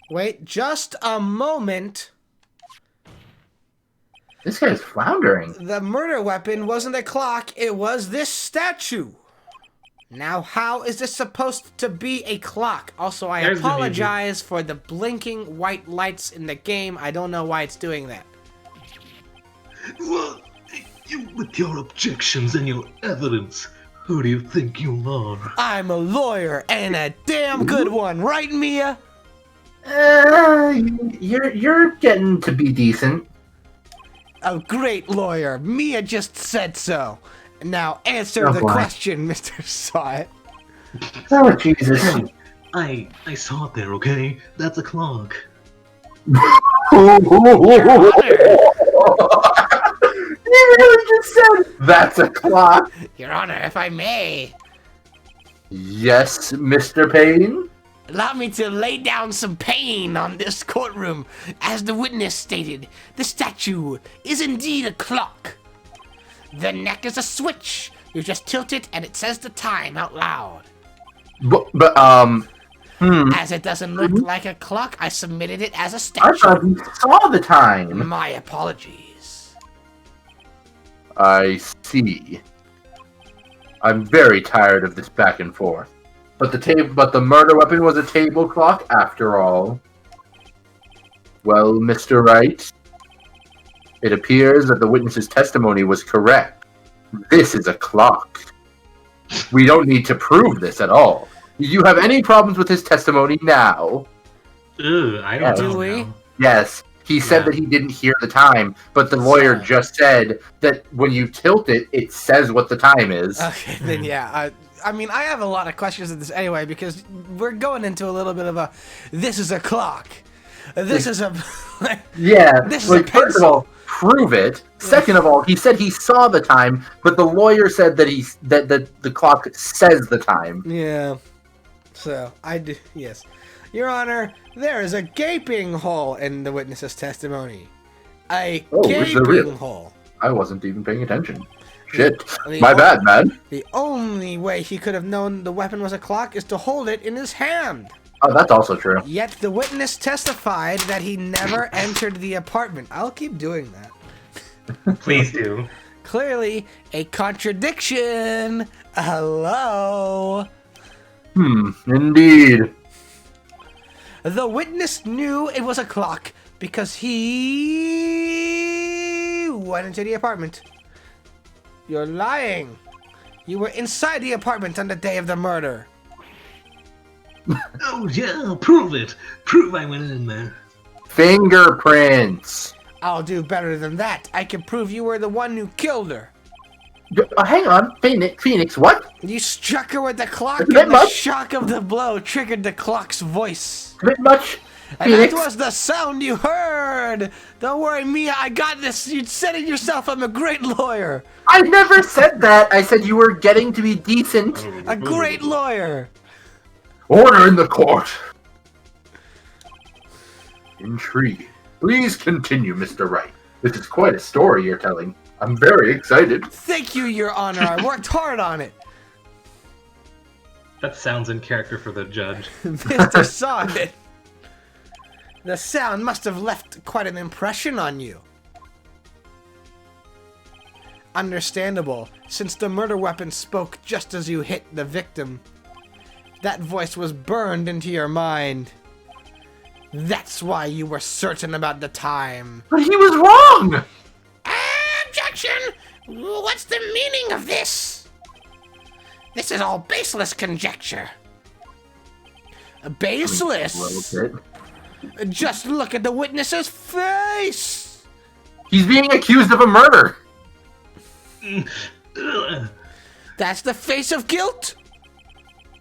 Wait, just a moment. This guy's floundering. The murder weapon wasn't a clock, it was this statue. Now, how is this supposed to be a clock? Also, I There's the apologize for the blinking white lights in the game. I don't know why it's doing that. Well, you with your objections and your evidence, who do you think you are? I'm a lawyer, and a damn good one, right, Mia? You're getting to be decent. A great lawyer. Mia just said so. Now answer Oh, the boy. question, Mr. Saw It. Oh, Jesus. I saw it there, okay? That's a clock. You really just said, that's a clock. Your Honor, if I may, Yes, Mr. Payne? allow me to lay down some pain on this courtroom. As the witness stated, the statue is indeed a clock. The neck is a switch. You just tilt it and it says the time out loud. As it doesn't look like a clock, I submitted it as a I statue. thought you saw the time. My apologies. I see. I'm very tired of this back and forth. But the murder weapon was a table clock after all. Well, Mr. Wright, it appears that the witness's testimony was correct. This is a clock. We don't need to prove this at all. Do you have any problems with his testimony now? Ugh, I don't Do know. we? now. Yes. He said that he didn't hear the time, but the lawyer just said that when you tilt it, it says what the time is. Okay, then yeah. I mean, I have a lot of questions of this anyway because we're going into a little bit of a. This is a clock. This is a. Yeah, This is like, a first of pencil. all, prove it. Second of all, he said he saw the time, but the lawyer said that that the clock says the time. Yeah. So I do. Yes, Your Honor. There is a gaping hole in the witness's testimony. A Oh, is there gaping really? hole. I wasn't even paying attention. Shit, The my o- bad, man. The only way he could have known the weapon was a clock is to hold it in his hand. Oh, that's also true. Yet the witness testified that he never entered the apartment. I'll keep doing that. Please do. Clearly, a contradiction. Hello. Indeed. The witness knew it was a clock because he went into the apartment. You're lying. You were inside the apartment on the day of the murder. Oh yeah, prove it. Prove I went in there. Fingerprints. I'll do better than that. I can prove you were the one who killed her. Hang on, Phoenix, what? You struck her with the clock, That's a bit and the much. shock of the blow triggered the clock's voice. A bit much, And Phoenix. that was the sound you heard! Don't worry, Mia, I got this. You said it yourself, I'm a great lawyer. I never said that. I said you were getting to be decent. A great lawyer. Order in the court. Intrigue. Please continue, Mr. Wright. This is quite a story you're telling. I'm very excited. Thank you, Your Honor. I worked hard on it. That sounds in character for the judge. Mr. Saw It. The sound must have left quite an impression on you. Understandable, since the murder weapon spoke just as you hit the victim. That voice was burned into your mind. That's why you were certain about the time. But he was wrong! Objection! What's the meaning of this? This is all baseless conjecture. A Baseless? little bit. Just look at the witness's face! He's being accused of a murder! That's the face of guilt?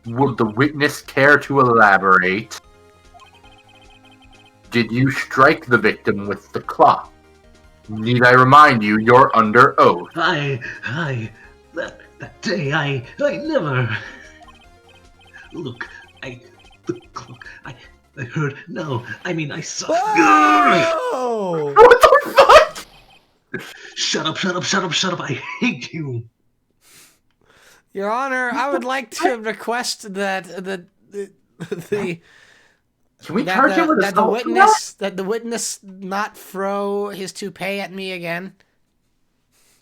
Would the witness care to elaborate? Did you strike the victim with the clock? Need I remind you, you're under oath. That day, I never... Look, the clock, I heard, no, I mean, I saw... Oh! What the fuck? Shut up, I hate you! Your Honor, I would like to request that the Can we charge him with that the assault for that? the witness not throw his toupee at me again.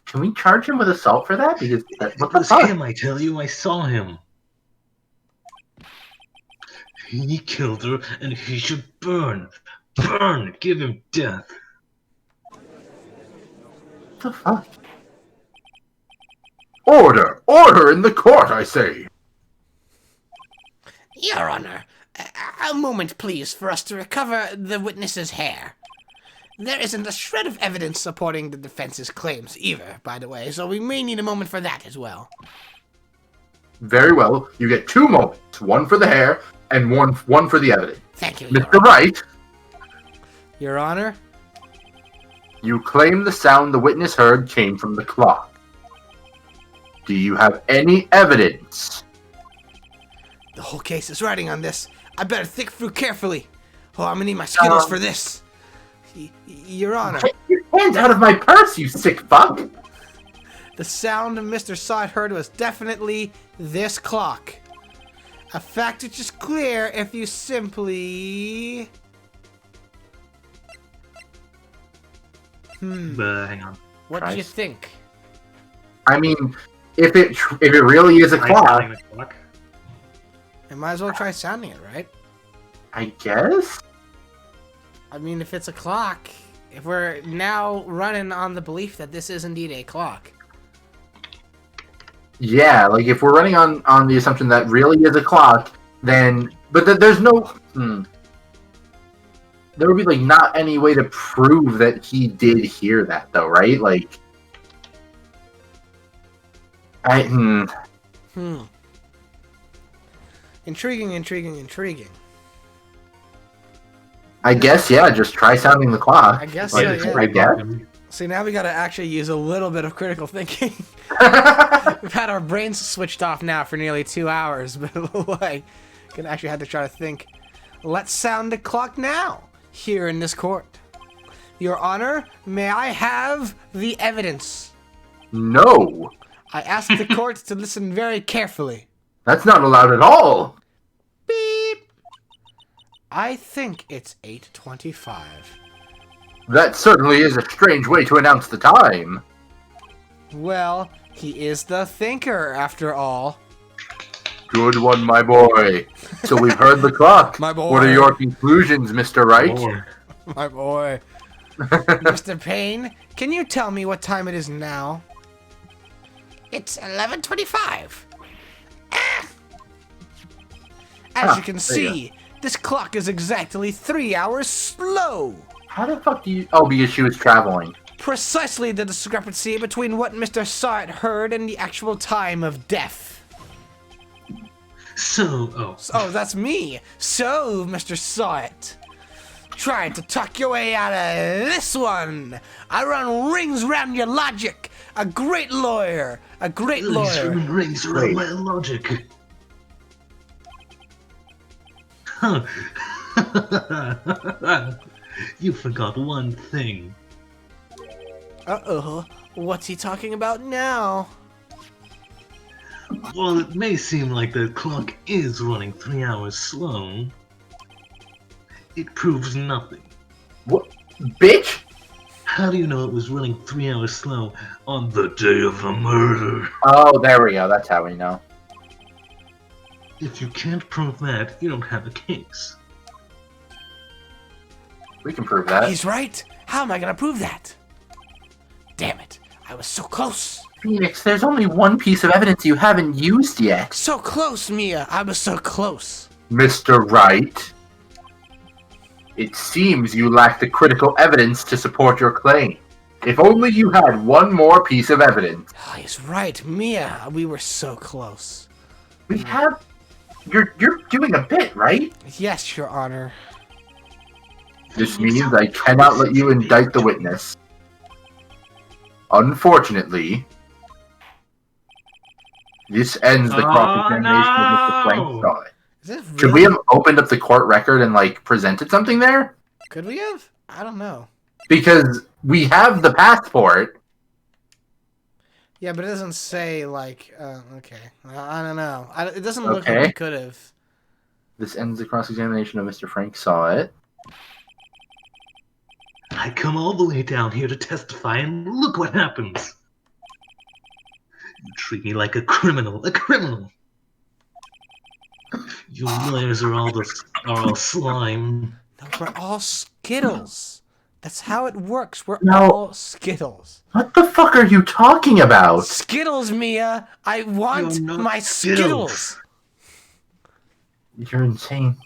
Can we charge him with assault for that? Because what It the was fuck? him, I tell you, I saw him. He killed her, and he should burn. Burn! Give him death. What the fuck? Order! Order in the court, I say! Your Honor, a moment please for us to recover the witness's hair. There isn't a shred of evidence supporting the defense's claims either, by the way, so we may need a moment for that as well. Very well. You get 2 moments. One for the hair, and one for the evidence. Thank you, Your Mr. Wright, Your Honor. you claim the sound the witness heard came from the clock. Do you have any evidence? The whole case is riding on this. I better think through carefully. Oh, I'm gonna need my Skittles for this. Your Honor, Take your hands out of my purse, you sick fuck! the sound Mr. Sod heard was definitely this clock. A fact which is clear if you simply... But hang on. What do you Christ. think? I mean, if it really is a Am I clock, sounding the clock? I might as well try sounding it, right? I guess? I mean, if it's a clock, if we're now running on the belief that this is indeed a clock. Yeah, like if we're running on the assumption that really is a clock, then... But there's no... There would be, like, not any way to prove that he did hear that, though, right? Like... Intriguing. I guess, yeah, just try sounding the clock. I guess Like, so, yeah. I guess. See, now we gotta actually use a little bit of critical thinking. We've had our brains switched off now for nearly 2 hours, but like, gonna actually have to try to think. Let's sound the clock now, here in this court. Your Honor, may I have the evidence? No! I ask the court to listen very carefully. That's not allowed at all! Beep! I think it's 8:25. That certainly is a strange way to announce the time. Well, he is the thinker, after all. Good one, my boy. So we've heard the clock. My boy. What are your conclusions, Mr. Wright? Or My boy. Mr. Payne, can you tell me what time it is now? It's 11:25. As you can there you see, this clock is exactly 3 hours slow. How the fuck do you... Oh, because she was traveling. Precisely the discrepancy between what Mr. Sart heard and the actual time of death. Oh, that's me. So, Mr. Sart, trying to talk your way out of this one. I run rings round your logic. A great lawyer. rings around my logic. Huh. You forgot one thing. Uh-oh. What's he talking about now? While it may seem like the clock is running 3 hours slow, it proves nothing. What? Bitch? How do you know it was running 3 hours slow on the day of the murder? Oh, there we go. That's how we know. If you can't prove that, you don't have a case. We can prove that. He's right. How am I gonna prove that? Damn it. I was so close. Phoenix, there's only one piece of evidence you haven't used yet. So close, Mia. I was so close. Mr. Wright, it seems you lack the critical evidence to support your claim. If only you had one more piece of evidence. Oh, he's right, Mia. We were so close. We have... You're doing a bit, right? Yes, Your Honor. This means I cannot let you indict the witness. Unfortunately, this ends the cross-examination of Mr. Frank Scott. Is this really... Should we have opened up the court record and, like, presented something there? Could we have? I don't know. Because we have the passport. Yeah, but it doesn't say, like, okay. I don't know. It doesn't look like we could have. This ends the cross-examination of Mr. Frank Saw It. I come all the way down here to testify, and look what happens. You treat me like a criminal, You lawyers are all slime. No, we're all Skittles. That's how it works. We're No. all Skittles. What the fuck are you talking about? Skittles, Mia. I want my Skittles. You're insane.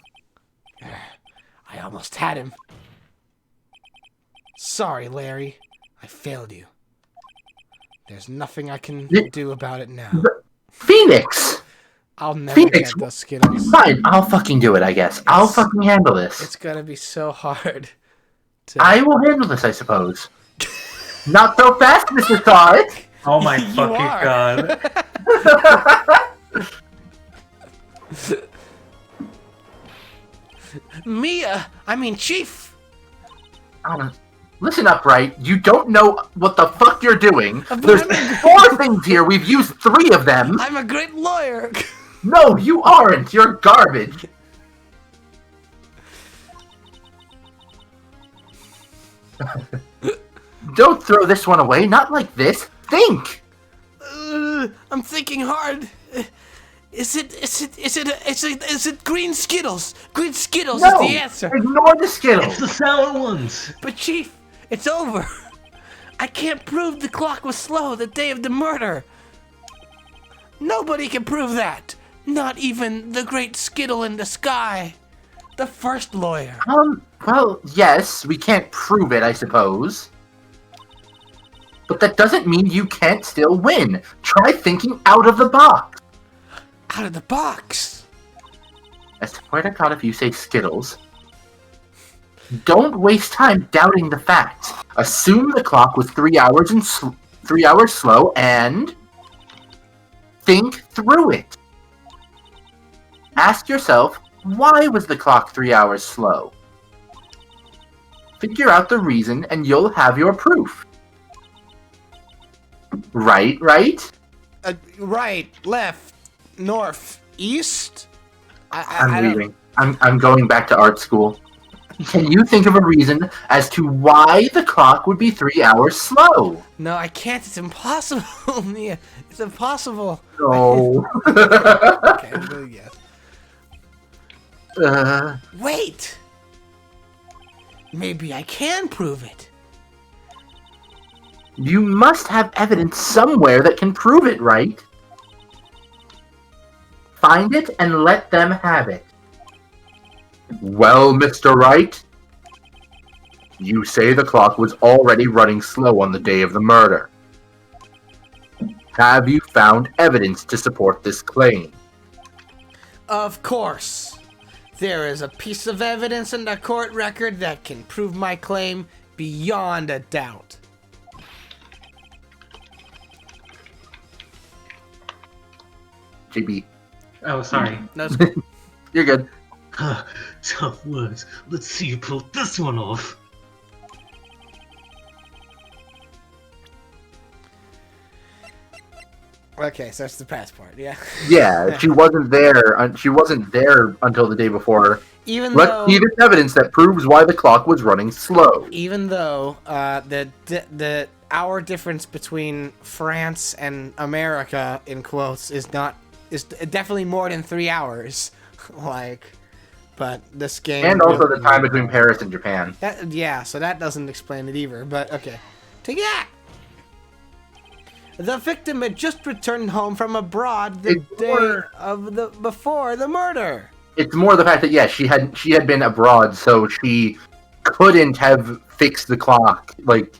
I almost had him. Sorry, Larry. I failed you. There's nothing I can do about it now. Phoenix! I'll never get those Skittles. Fine, I'll fucking do it, I guess. I'll fucking handle this. It's gonna be so hard. I will handle this, I suppose. Not so fast, Mr. Todd! Oh my fucking god. Mia! I mean, Chief! Listen up, Wright. You don't know what the fuck you're doing. There's 4 things here. We've used 3 of them. I'm a great lawyer. No, you aren't. You're garbage. Don't throw this one away. Not like this. Think. I'm thinking hard. Is it green Skittles? Green Skittles is the answer. Ignore the Skittles. It's the sour ones. But Chief, it's over. I can't prove the clock was slow the day of the murder. Nobody can prove that. Not even the great Skittle in the sky. The first lawyer. Well, yes, we can't prove it, I suppose. But that doesn't mean you can't still win. Try thinking out of the box. Out of the box? I swear to God, if you say Skittles. Don't waste time doubting the facts. Assume the clock was 3 hours and 3 hours slow, and think through it. Ask yourself, why was the clock 3 hours slow? Figure out the reason, and you'll have your proof. Right? Right, left, north, east. I'm leaving. I'm going back to art school. Can you think of a reason as to why the clock would be 3 hours slow? No, I can't. It's impossible, Mia. It's impossible. No. Okay, I'm gonna guess. Wait! Maybe I can prove it. You must have evidence somewhere that can prove it, right? Find it and let them have it. Well, Mr. Wright, you say the clock was already running slow on the day of the murder. Have you found evidence to support this claim? Of course. There is a piece of evidence in the court record that can prove my claim beyond a doubt. JB. Oh, sorry. No, it's good. You're good. Tough words. Let's see you pull this one off. Okay, so it's the passport, yeah. Yeah, she wasn't there. She wasn't there until the day before. Let's see this evidence that proves why the clock was running slow. Even though the hour difference between France and America, in quotes, is definitely more than 3 hours. But this game... And also the time between Paris and Japan. Yeah, so that doesn't explain it either, but okay. Take that! The victim had just returned home from abroad the It's day more- before the murder. It's more the fact that she had been abroad, so she couldn't have fixed the clock. Like,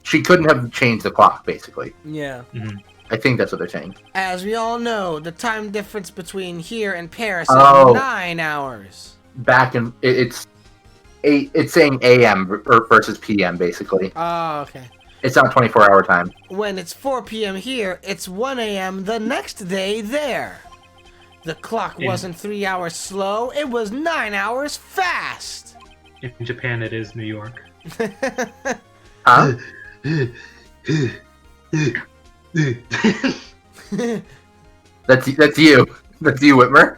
she couldn't have changed the clock, basically. Yeah. I think that's what they're saying. As we all know, the time difference between here and Paris Oh. is 9 hours. Back in it's saying AM versus PM, basically. Oh, okay. It's not 24-hour time. When it's 4 p.m. here, it's 1 a.m. the next day there. The clock wasn't 3 hours slow, it was 9 hours fast. In Japan, it is New York. Huh? That's you. That's you, Whitmer.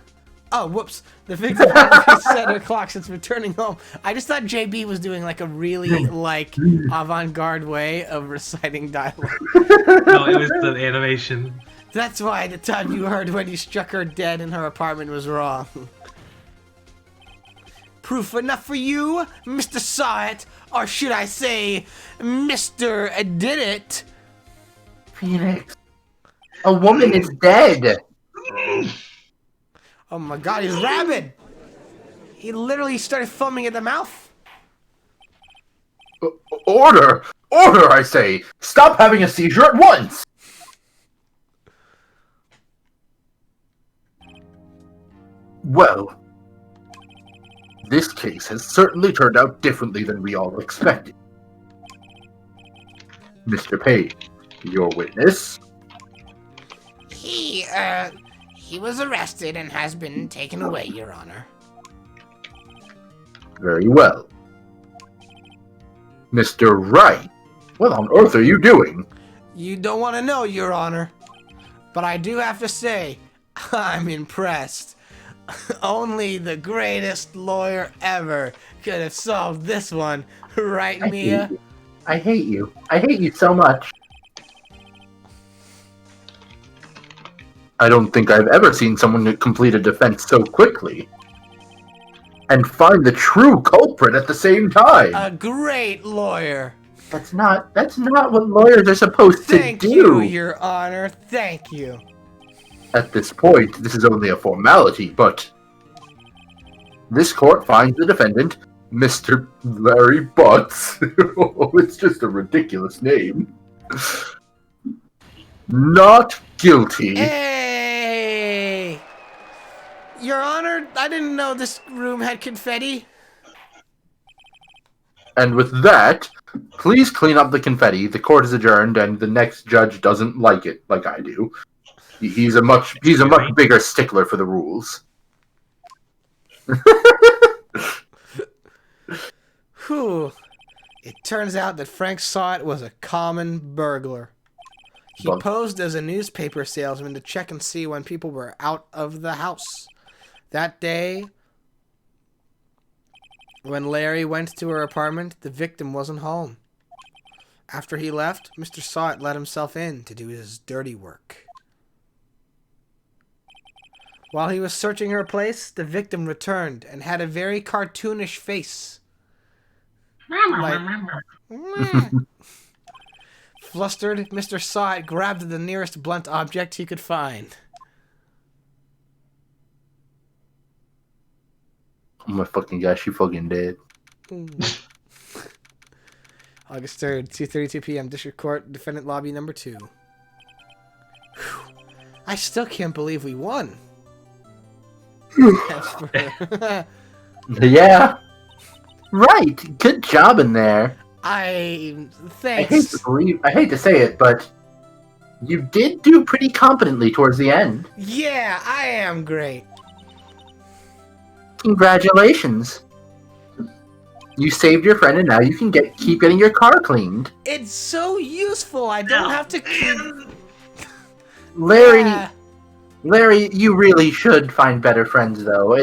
Oh, whoops. The victim had reset her clock since returning home. I just thought JB was doing like a really like avant-garde way of reciting dialogue. No, it was the animation. That's why the time you heard when you struck her dead in her apartment was wrong. Proof enough for you, Mr. Saw It, or should I say, Mr. Did It? Phoenix. A woman is dead. Oh my god, he's rabid! He literally started foaming at the mouth. Order! Order, I say! Stop having a seizure at once! Well, this case has certainly turned out differently than we all expected. Mr. Page, your witness? He was arrested and has been taken away, Your Honor. Very well. Mr. Wright, what on earth are you doing? You don't want to know, Your Honor. But I do have to say, I'm impressed. Only the greatest lawyer ever could have solved this one, right, Mia? I hate you. I hate you so much. I don't think I've ever seen someone complete a defense so quickly. And find the true culprit at the same time. A great lawyer. That's not what lawyers are supposed Thank to do. you, Your Honor. Thank you. At this point, this is only a formality, but this court finds the defendant, Mr. Larry Butts. Oh, it's just a ridiculous name. Not guilty. Hey! Your Honor, I didn't know this room had confetti. And with that, please clean up the confetti. The court is adjourned, and the next judge doesn't like it like I do. He's a much bigger stickler for the rules. Whew. It turns out that Frank Saw It was a common burglar. He Well- posed as a newspaper salesman to check and see when people were out of the house. That day, when Larry went to her apartment, the victim wasn't home. After he left, Mr. Saw It let himself in to do his dirty work. While he was searching her place, the victim returned and had a very cartoonish face. Like, flustered, Mr. Saw It grabbed the nearest blunt object he could find. Oh my fucking gosh, she fucking dead. August 3rd, 2:32 p.m. District Court, Defendant Lobby number 2. Whew. I still can't believe we won. Yeah. Right. Good job in there. I Thanks. hate to say it, but you did do pretty competently towards the end. Yeah, I am great. Congratulations. You saved your friend, and now you can keep getting your car cleaned. It's so useful. I don't have to keep... Larry, Yeah. Larry, you really should find better friends, though.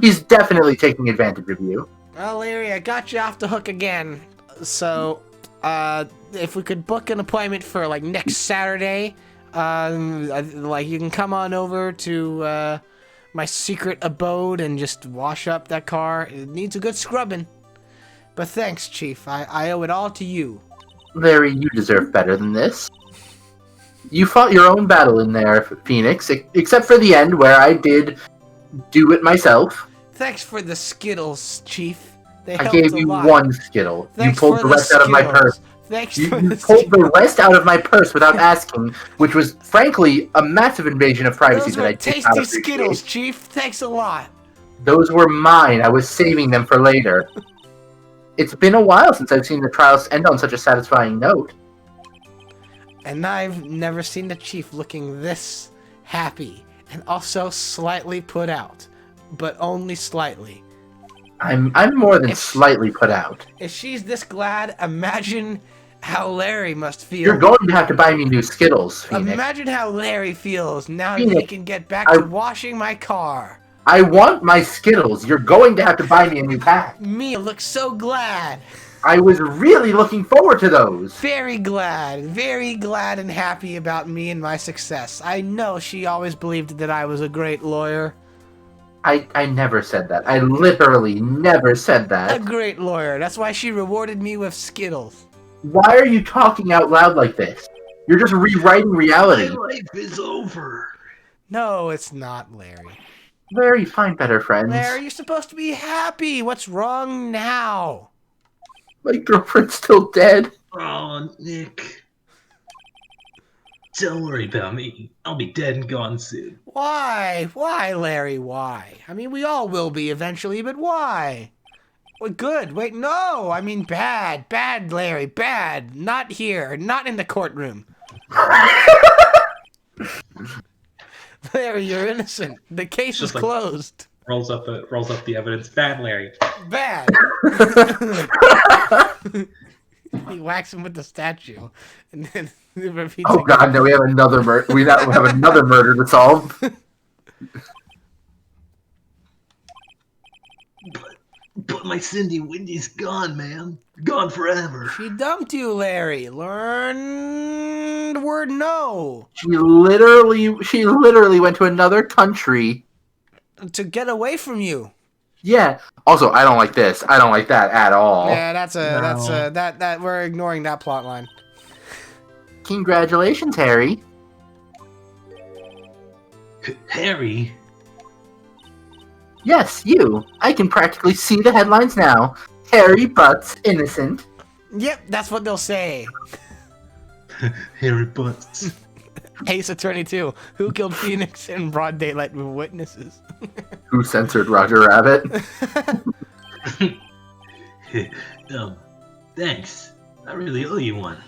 He's definitely taking advantage of you. Well, Larry, I got you off the hook again. So, if we could book an appointment for, like, next Saturday, like, you can come on over to, my secret abode and just wash up that car. It needs a good scrubbing. But thanks, Chief. I owe it all to you. Larry, you deserve better than this. You fought your own battle in there, Phoenix, except for the end where I did do it myself. Thanks for the Skittles, Chief. They I helped gave a you lot. one Skittle. Thanks you pulled for the rest out of my purse. Thanks You for the pulled the rest out of my purse without asking, which was, frankly, a massive invasion of privacy Those that were I did not tasty appreciate. Skittles, Chief. Thanks a lot. Those were mine. I was saving them for later. It's been a while since I've seen the trials end on such a satisfying note. And I've never seen the Chief looking this happy and also slightly put out, but only slightly. I'm more than slightly put out. If she's this glad, imagine how Larry must feel. You're going to have to buy me new Skittles, Phoenix. Imagine how Larry feels now that Phoenix, he can get back to washing my car. I want my Skittles. You're going to have to buy me a new pack. Mia looks so glad. I was really looking forward to those. Very glad and happy about me and my success. I know she always believed that I was a great lawyer. I never said that. I literally never said A that. great lawyer. That's why she rewarded me with Skittles. Why are you talking out loud like this? You're just rewriting reality. My life is over. No, it's not, Larry. Larry, find better friends. Larry, you're supposed to be happy. What's wrong now? My girlfriend's still dead. Oh, Nick. Don't worry about me. I'll be dead and gone soon. Why? Why, Larry, why? I mean, we all will be eventually, but why? Well, good. Wait, no! I mean bad. Bad, Larry, bad. Not here. Not in the courtroom. Larry, you're innocent. The case is Just like- closed. Rolls up the evidence. Bad, Larry. Bad. He whacks him with the statue, and then he repeats Oh again. god, no, we have another murder. We now have another murder to solve. But my Cindy Windy's gone, man. Gone forever. She dumped you, Larry. Learn the word no. She literally went to another country. To get away from you. Yeah. Also, I don't like this. I don't like that at all. Yeah, that we're ignoring that plot line. Congratulations, Harry. Harry? Yes, you. I can practically see the headlines now. Harry Butts innocent. Yep, that's what they'll say. Harry Butts. Ace Attorney 2. Who killed Phoenix in broad daylight with witnesses? Who censored Roger Rabbit? Thanks. I really owe you one.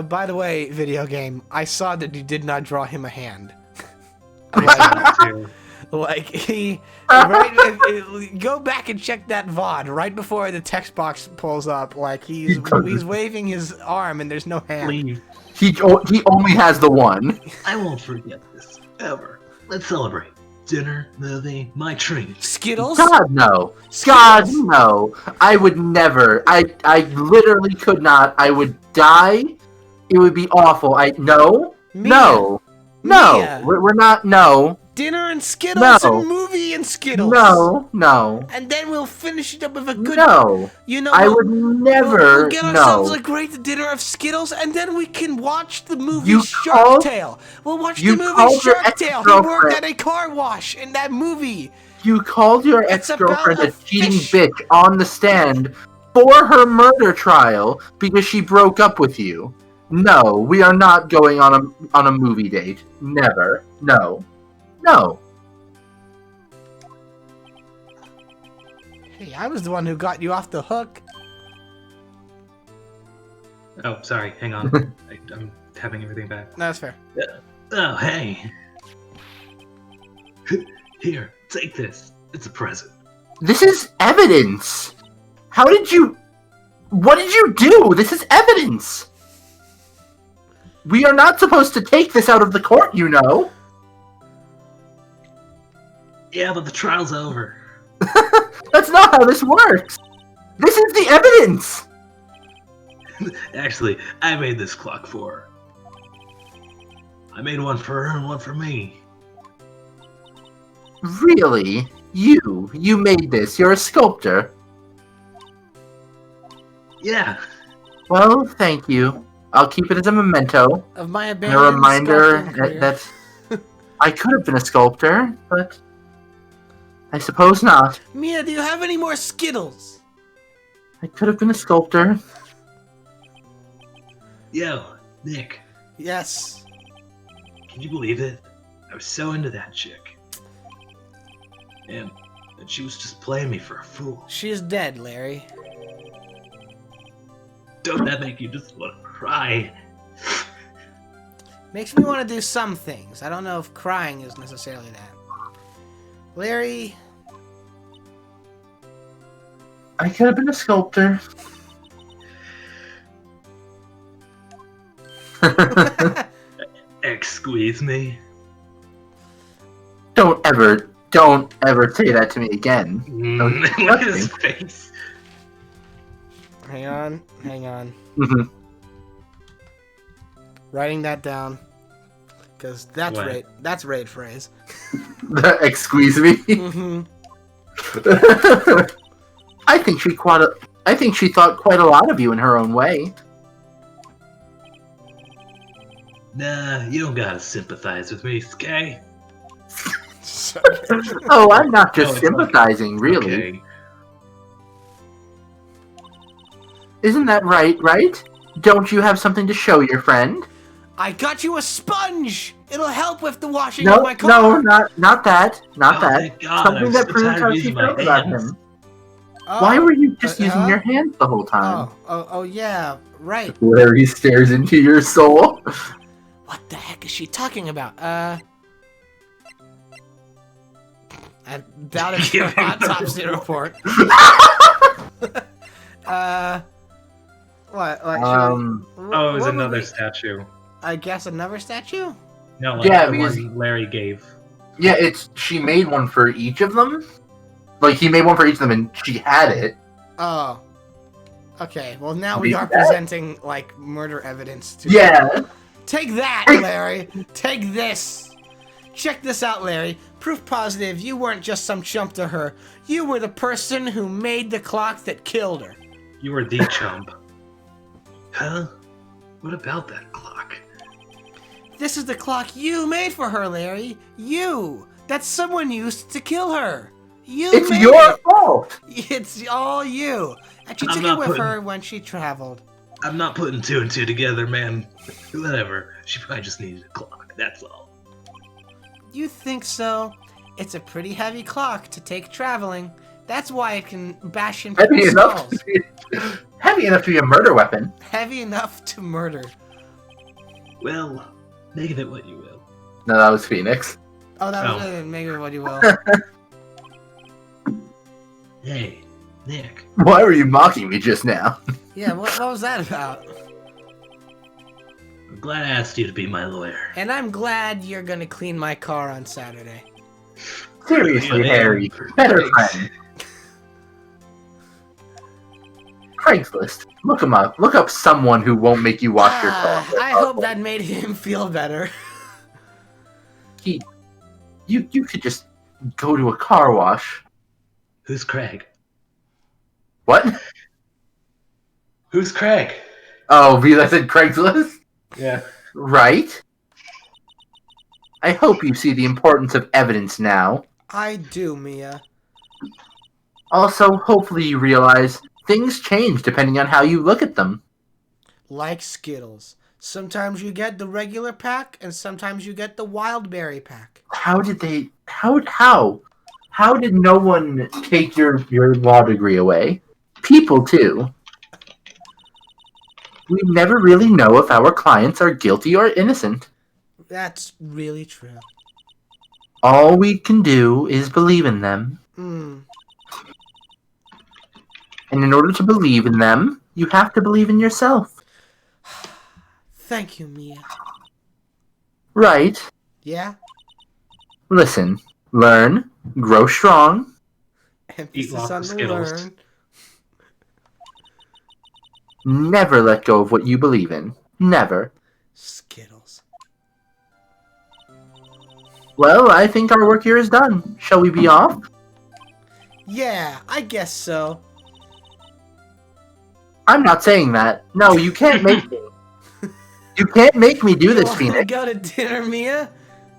By the way, video game, I saw that you did not draw him a hand. Like, he... go back and check that VOD right before the text box pulls up. Like, he's waving his arm and there's no hand. Leave. He only has the one. I won't forget this, ever. Let's celebrate. Dinner, movie, my treat. Skittles? God, no. God, no. I would never. I literally could not. I would die. It would be awful. No. Mia. No. Mia. We're not. No. Dinner and Skittles No. and movie and Skittles. No. And then we'll finish it up with a good... No. You know, I would never. We'll get ourselves No. a great dinner of Skittles, and then we can watch the movie You Shark called- Tale. We'll watch you the movie called your Shark Tale. He worked ex-girlfriend- at a car wash in that movie. You called your It's ex-girlfriend about a a cheating fish. bitch on the stand for her murder trial because she broke up with you. No, we are not going on a movie date. Never. No. Hey, I was the one who got you off the hook. Oh, sorry. Hang on. I'm having everything back. No, that's fair. Oh, hey. Here, take this. It's a present. This is evidence. What did you do? This is evidence. We are not supposed to take this out of the court, you know. Yeah, but the trial's over. That's not how this works. This is the evidence. Actually, I made this clock for her. I made one for her and one for me. Really? You made this. You're a sculptor. Yeah. Well, thank you. I'll keep it as a memento Of my and a abandoned reminder sculpting career. that I could have been a sculptor, but I suppose not. Mia, do you have any more Skittles? I could have been a sculptor. Yo, Nick, Yes. can you believe it? I was so into that chick. And she was just playing me for a fool. She is dead, Larry. Don't that make you just want to cry? Makes me want to do some things. I don't know if crying is necessarily that. Larry, I could have been a sculptor. Squeeze me. Don't ever say that to me again. Look at his face. hang on. Mhm. Writing that down. Because that's What? That's raid phrase. Excuse me. Mhm. I think she thought quite a lot of you in her own way. Nah, you don't gotta sympathize with me, Skay. Sorry. Oh, I'm not just No, it's sympathizing, really. Okay. Isn't that right? Don't you have something to show your friend? I got you a sponge! It'll help with the washing No, of my car! not that. Not Oh, that. thank God, Something I'm that so proves tired how of she using my felt about hands. him. Oh. Why were you just using huh? your hands the whole time? Oh, yeah, right. Larry stares into your soul. What the heck is she talking about? I doubt it's your autopsy report. What? Um, Oh, it was what would another we- statue. I guess another statue? No, like Yeah, the because- one Larry gave. Yeah, she made one for each of them. Like, he made one for each of them, and she had it. Oh. Okay, well now we Beat are that? presenting, like, murder evidence to Yeah. Take that, Larry! Take this! Check this out, Larry. Proof positive you weren't just some chump to her. You were the person who made the clock that killed her. You were the chump. Huh? What about that clock? This is the clock you made for her, Larry. You! That someone used to kill her. You It's made your it. fault. It's all you. And she I'm took it not with putting- her when she traveled. I'm not putting two and two together, man. Whatever. She probably just needed a clock, that's all. You think so? It's a pretty heavy clock to take traveling. That's why it can bash in Heavy people's enough. skulls. Heavy enough to be a murder weapon. Heavy enough to murder. Well, make of it what you will. No, that was Phoenix. Oh, that was Oh. it. Maybe what you will. Hey, Nick. Why were you mocking me just now? Yeah, what was that about? I'm glad I asked you to be my lawyer. And I'm glad you're gonna clean my car on Saturday. Seriously, Yeah, Harry. for Better pigs. friend. Craigslist. Look him up. Look up someone who won't make you wash your car. I hope that made him feel better. You could just go to a car wash. Who's Craig? What? Who's Craig? Oh, because I said Craigslist? Yeah. Right? I hope you see the importance of evidence now. I do, Mia. Also, hopefully you realize things change depending on how you look at them. Like Skittles. Sometimes you get the regular pack, and sometimes you get the wild berry pack. How did no one take your law degree away? People, too. We never really know if our clients are guilty or innocent. That's really true. All we can do is believe in them. Hmm. And in order to believe in them, you have to believe in yourself. Thank you, Mia. Right? Yeah? Listen, learn, grow strong. Emphasis lots on of the Skittles. learn. Never let go of what you believe in. Never. Skittles. Well, I think our work here is done. Shall we be off? Yeah, I guess so. I'm not saying that. No, you can't make me. You can't make me do You this, want to Phoenix. go to dinner, Mia?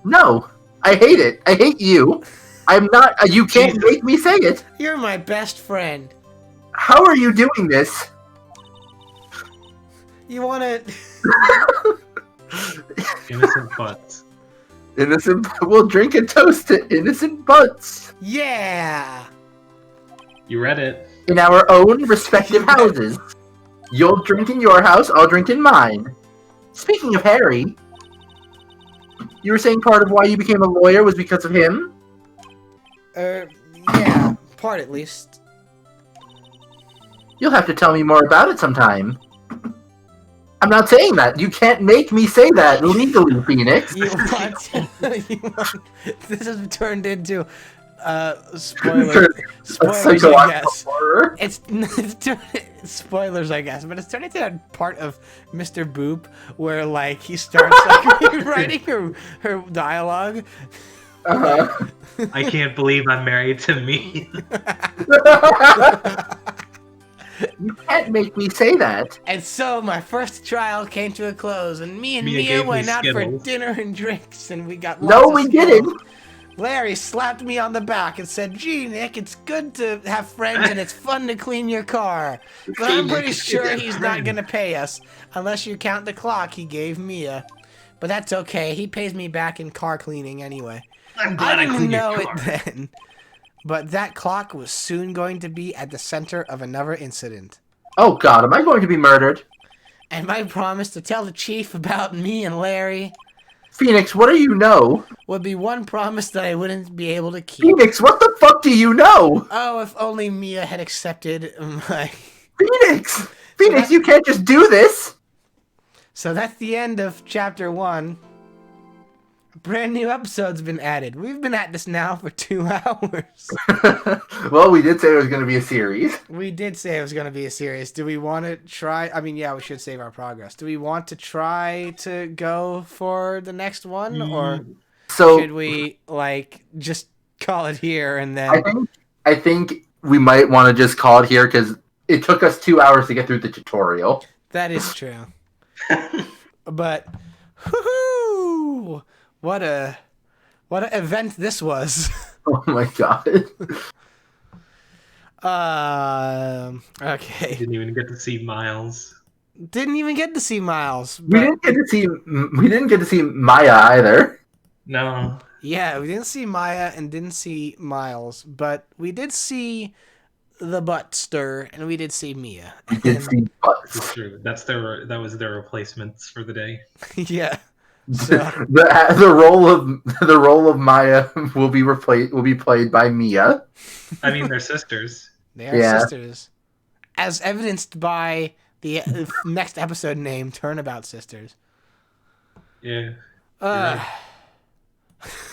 No, I hate it. I hate you. I'm not. You can't Jesus. make me say it. You're my best friend. How are you doing this? You want to... Innocent butts. Innocent. We'll drink and toast to innocent butts Yeah! You read it. in our own respective houses. You'll drink in your house. I'll drink in mine. Speaking of Harry, you were saying part of why you became a lawyer was because of him? Yeah, part at least. You'll have to tell me more about it sometime. I'm not saying that. You can't make me say that legally, Phoenix. You want to... This has turned into... spoilers, I guess. Horror. Spoilers, I guess, but it's turned into that part of Mr. Boop where, like, he starts like writing her dialogue. Uh-huh. I can't believe I'm married to me. You can't make me say that. And so my first trial came to a close, and me and Mia Mia gave me went out for Skittles. dinner and drinks, and we got No, lots of we Skittles. didn't. Larry slapped me on the back and said, "Gee, Nick, it's good to have friends and it's fun to clean your car. But I'm pretty sure he's not going to pay us, unless you count the clock he gave Mia. But that's okay, he pays me back in car cleaning anyway." I'm glad I I didn't cleaned know your it car. then. But that clock was soon going to be at the center of another incident. Oh God, am I going to be murdered? And my promise to tell the chief about me and Larry Phoenix, what do you know? would be one promise that I wouldn't be able to keep. Phoenix, what the fuck do you know? Oh, if only Mia had accepted my... Phoenix! Phoenix, you can't just do this! So that's the end of chapter 1. A brand new episode's been added. We've been at this now for 2 hours. Well, we did say it was going to be a series. We did say it was going to be a series. Do we want to try? I mean, yeah, we should save our progress. Do we want to try to go for the next one? Or So, should we, like, just call it here and then... I think we might want to just call it here because it took us 2 hours to get through the tutorial. That is true. But, whoo-hoo! What a event this was. Oh my God. Okay. Didn't even get to see Miles. Didn't even get to see Miles. We But didn't get to see Maya either. No. yeah, we didn't see Maya and didn't see Miles, but we did see the butt stir and we did see Mia. We did see It's butts. true. That was their replacements for the day. Yeah. So, The role of Maya will be played by Mia. I mean, they're sisters. they are Yeah. sisters. As evidenced by the next episode name, Turnabout Sisters. Yeah.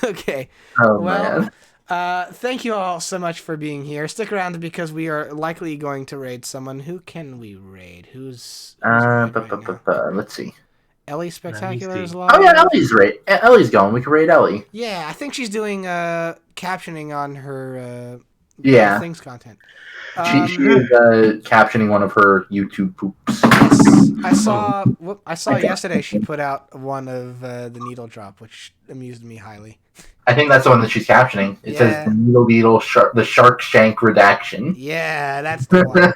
Okay. Oh Well, man. thank you all so much for being here. Stick around because we are likely going to raid someone. Who can we raid? Who's raid right now? Let's see. Ellie Spectacular is see. live. Oh yeah, Ellie's going. We can raid Ellie. Yeah, I think she's doing captioning on her Yeah. things content. She is captioning one of her YouTube poops. I saw yesterday she put out one of the needle drop, which amused me highly. I think that's the one that she's captioning. It Yeah. says the needle beetle the shark shank redaction. Yeah, that's the one.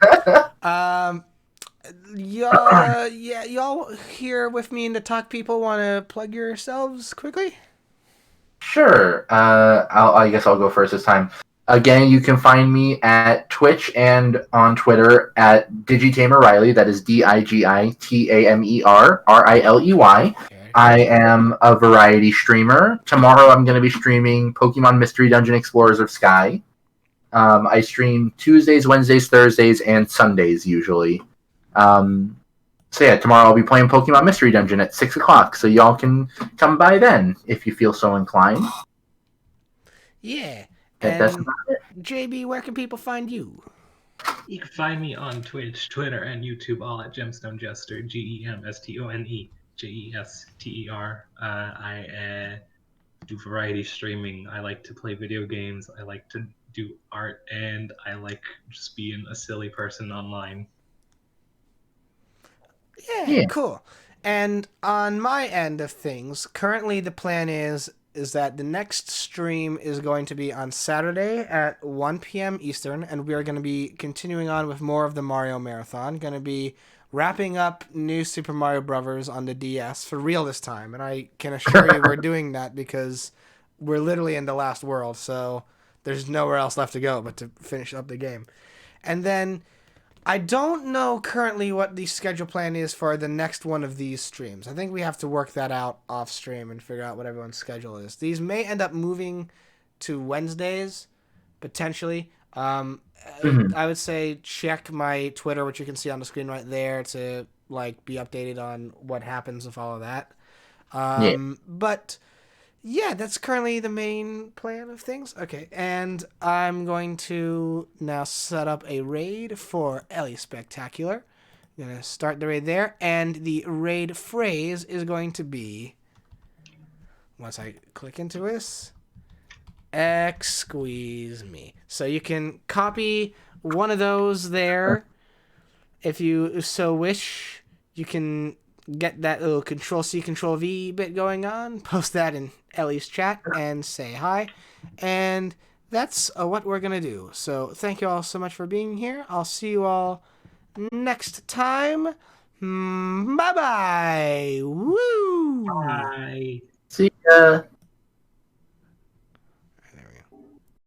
Y'all here with me in the talk people want to plug yourselves quickly? Sure. I guess I'll go first this time. Again, you can find me at Twitch and on Twitter at DigiTamerRiley. That is DigiTamerRiley. I am a variety streamer. Tomorrow I'm going to be streaming Pokemon Mystery Dungeon Explorers of Sky. I stream Tuesdays, Wednesdays, Thursdays, and Sundays usually. So yeah, tomorrow I'll be playing Pokemon Mystery Dungeon at 6 o'clock, so y'all can come by then if you feel so inclined. Yeah. And that's And about it. JB, where can people find you? You can find me on Twitch, Twitter, and YouTube, all at GemstoneJester, GemstoneJester. I do variety streaming. I like to play video games. I like to do art, and I like just being a silly person online. Yeah, Yeah. cool. And on my end of things, currently the plan is that the next stream is going to be on Saturday at 1 p.m. Eastern, and we are going to be continuing on with more of the Mario Marathon. Going to be wrapping up New Super Mario Bros. On the DS for real this time, and I can assure you we're doing that because we're literally in the last world, so there's nowhere else left to go but to finish up the game. And then I don't know currently what the schedule plan is for the next one of these streams. I think we have to work that out off stream and figure out what everyone's schedule is. These may end up moving to Wednesdays, potentially. I would say check my Twitter, which you can see on the screen right there, to like be updated on what happens with all of that. But yeah, that's currently the main plan of things. Okay, and I'm going to now set up a raid for Ellie Spectacular. I'm going to start the raid there, and the raid phrase is going to be, once I click into this, X-squeeze me. So you can copy one of those there if you so wish. You can get that little Control-C, Control-V bit going on, post that in Ellie's chat, and say hi. And that's what we're going to do. So thank you all so much for being here. I'll see you all next time. Bye-bye. Woo! Bye. See ya.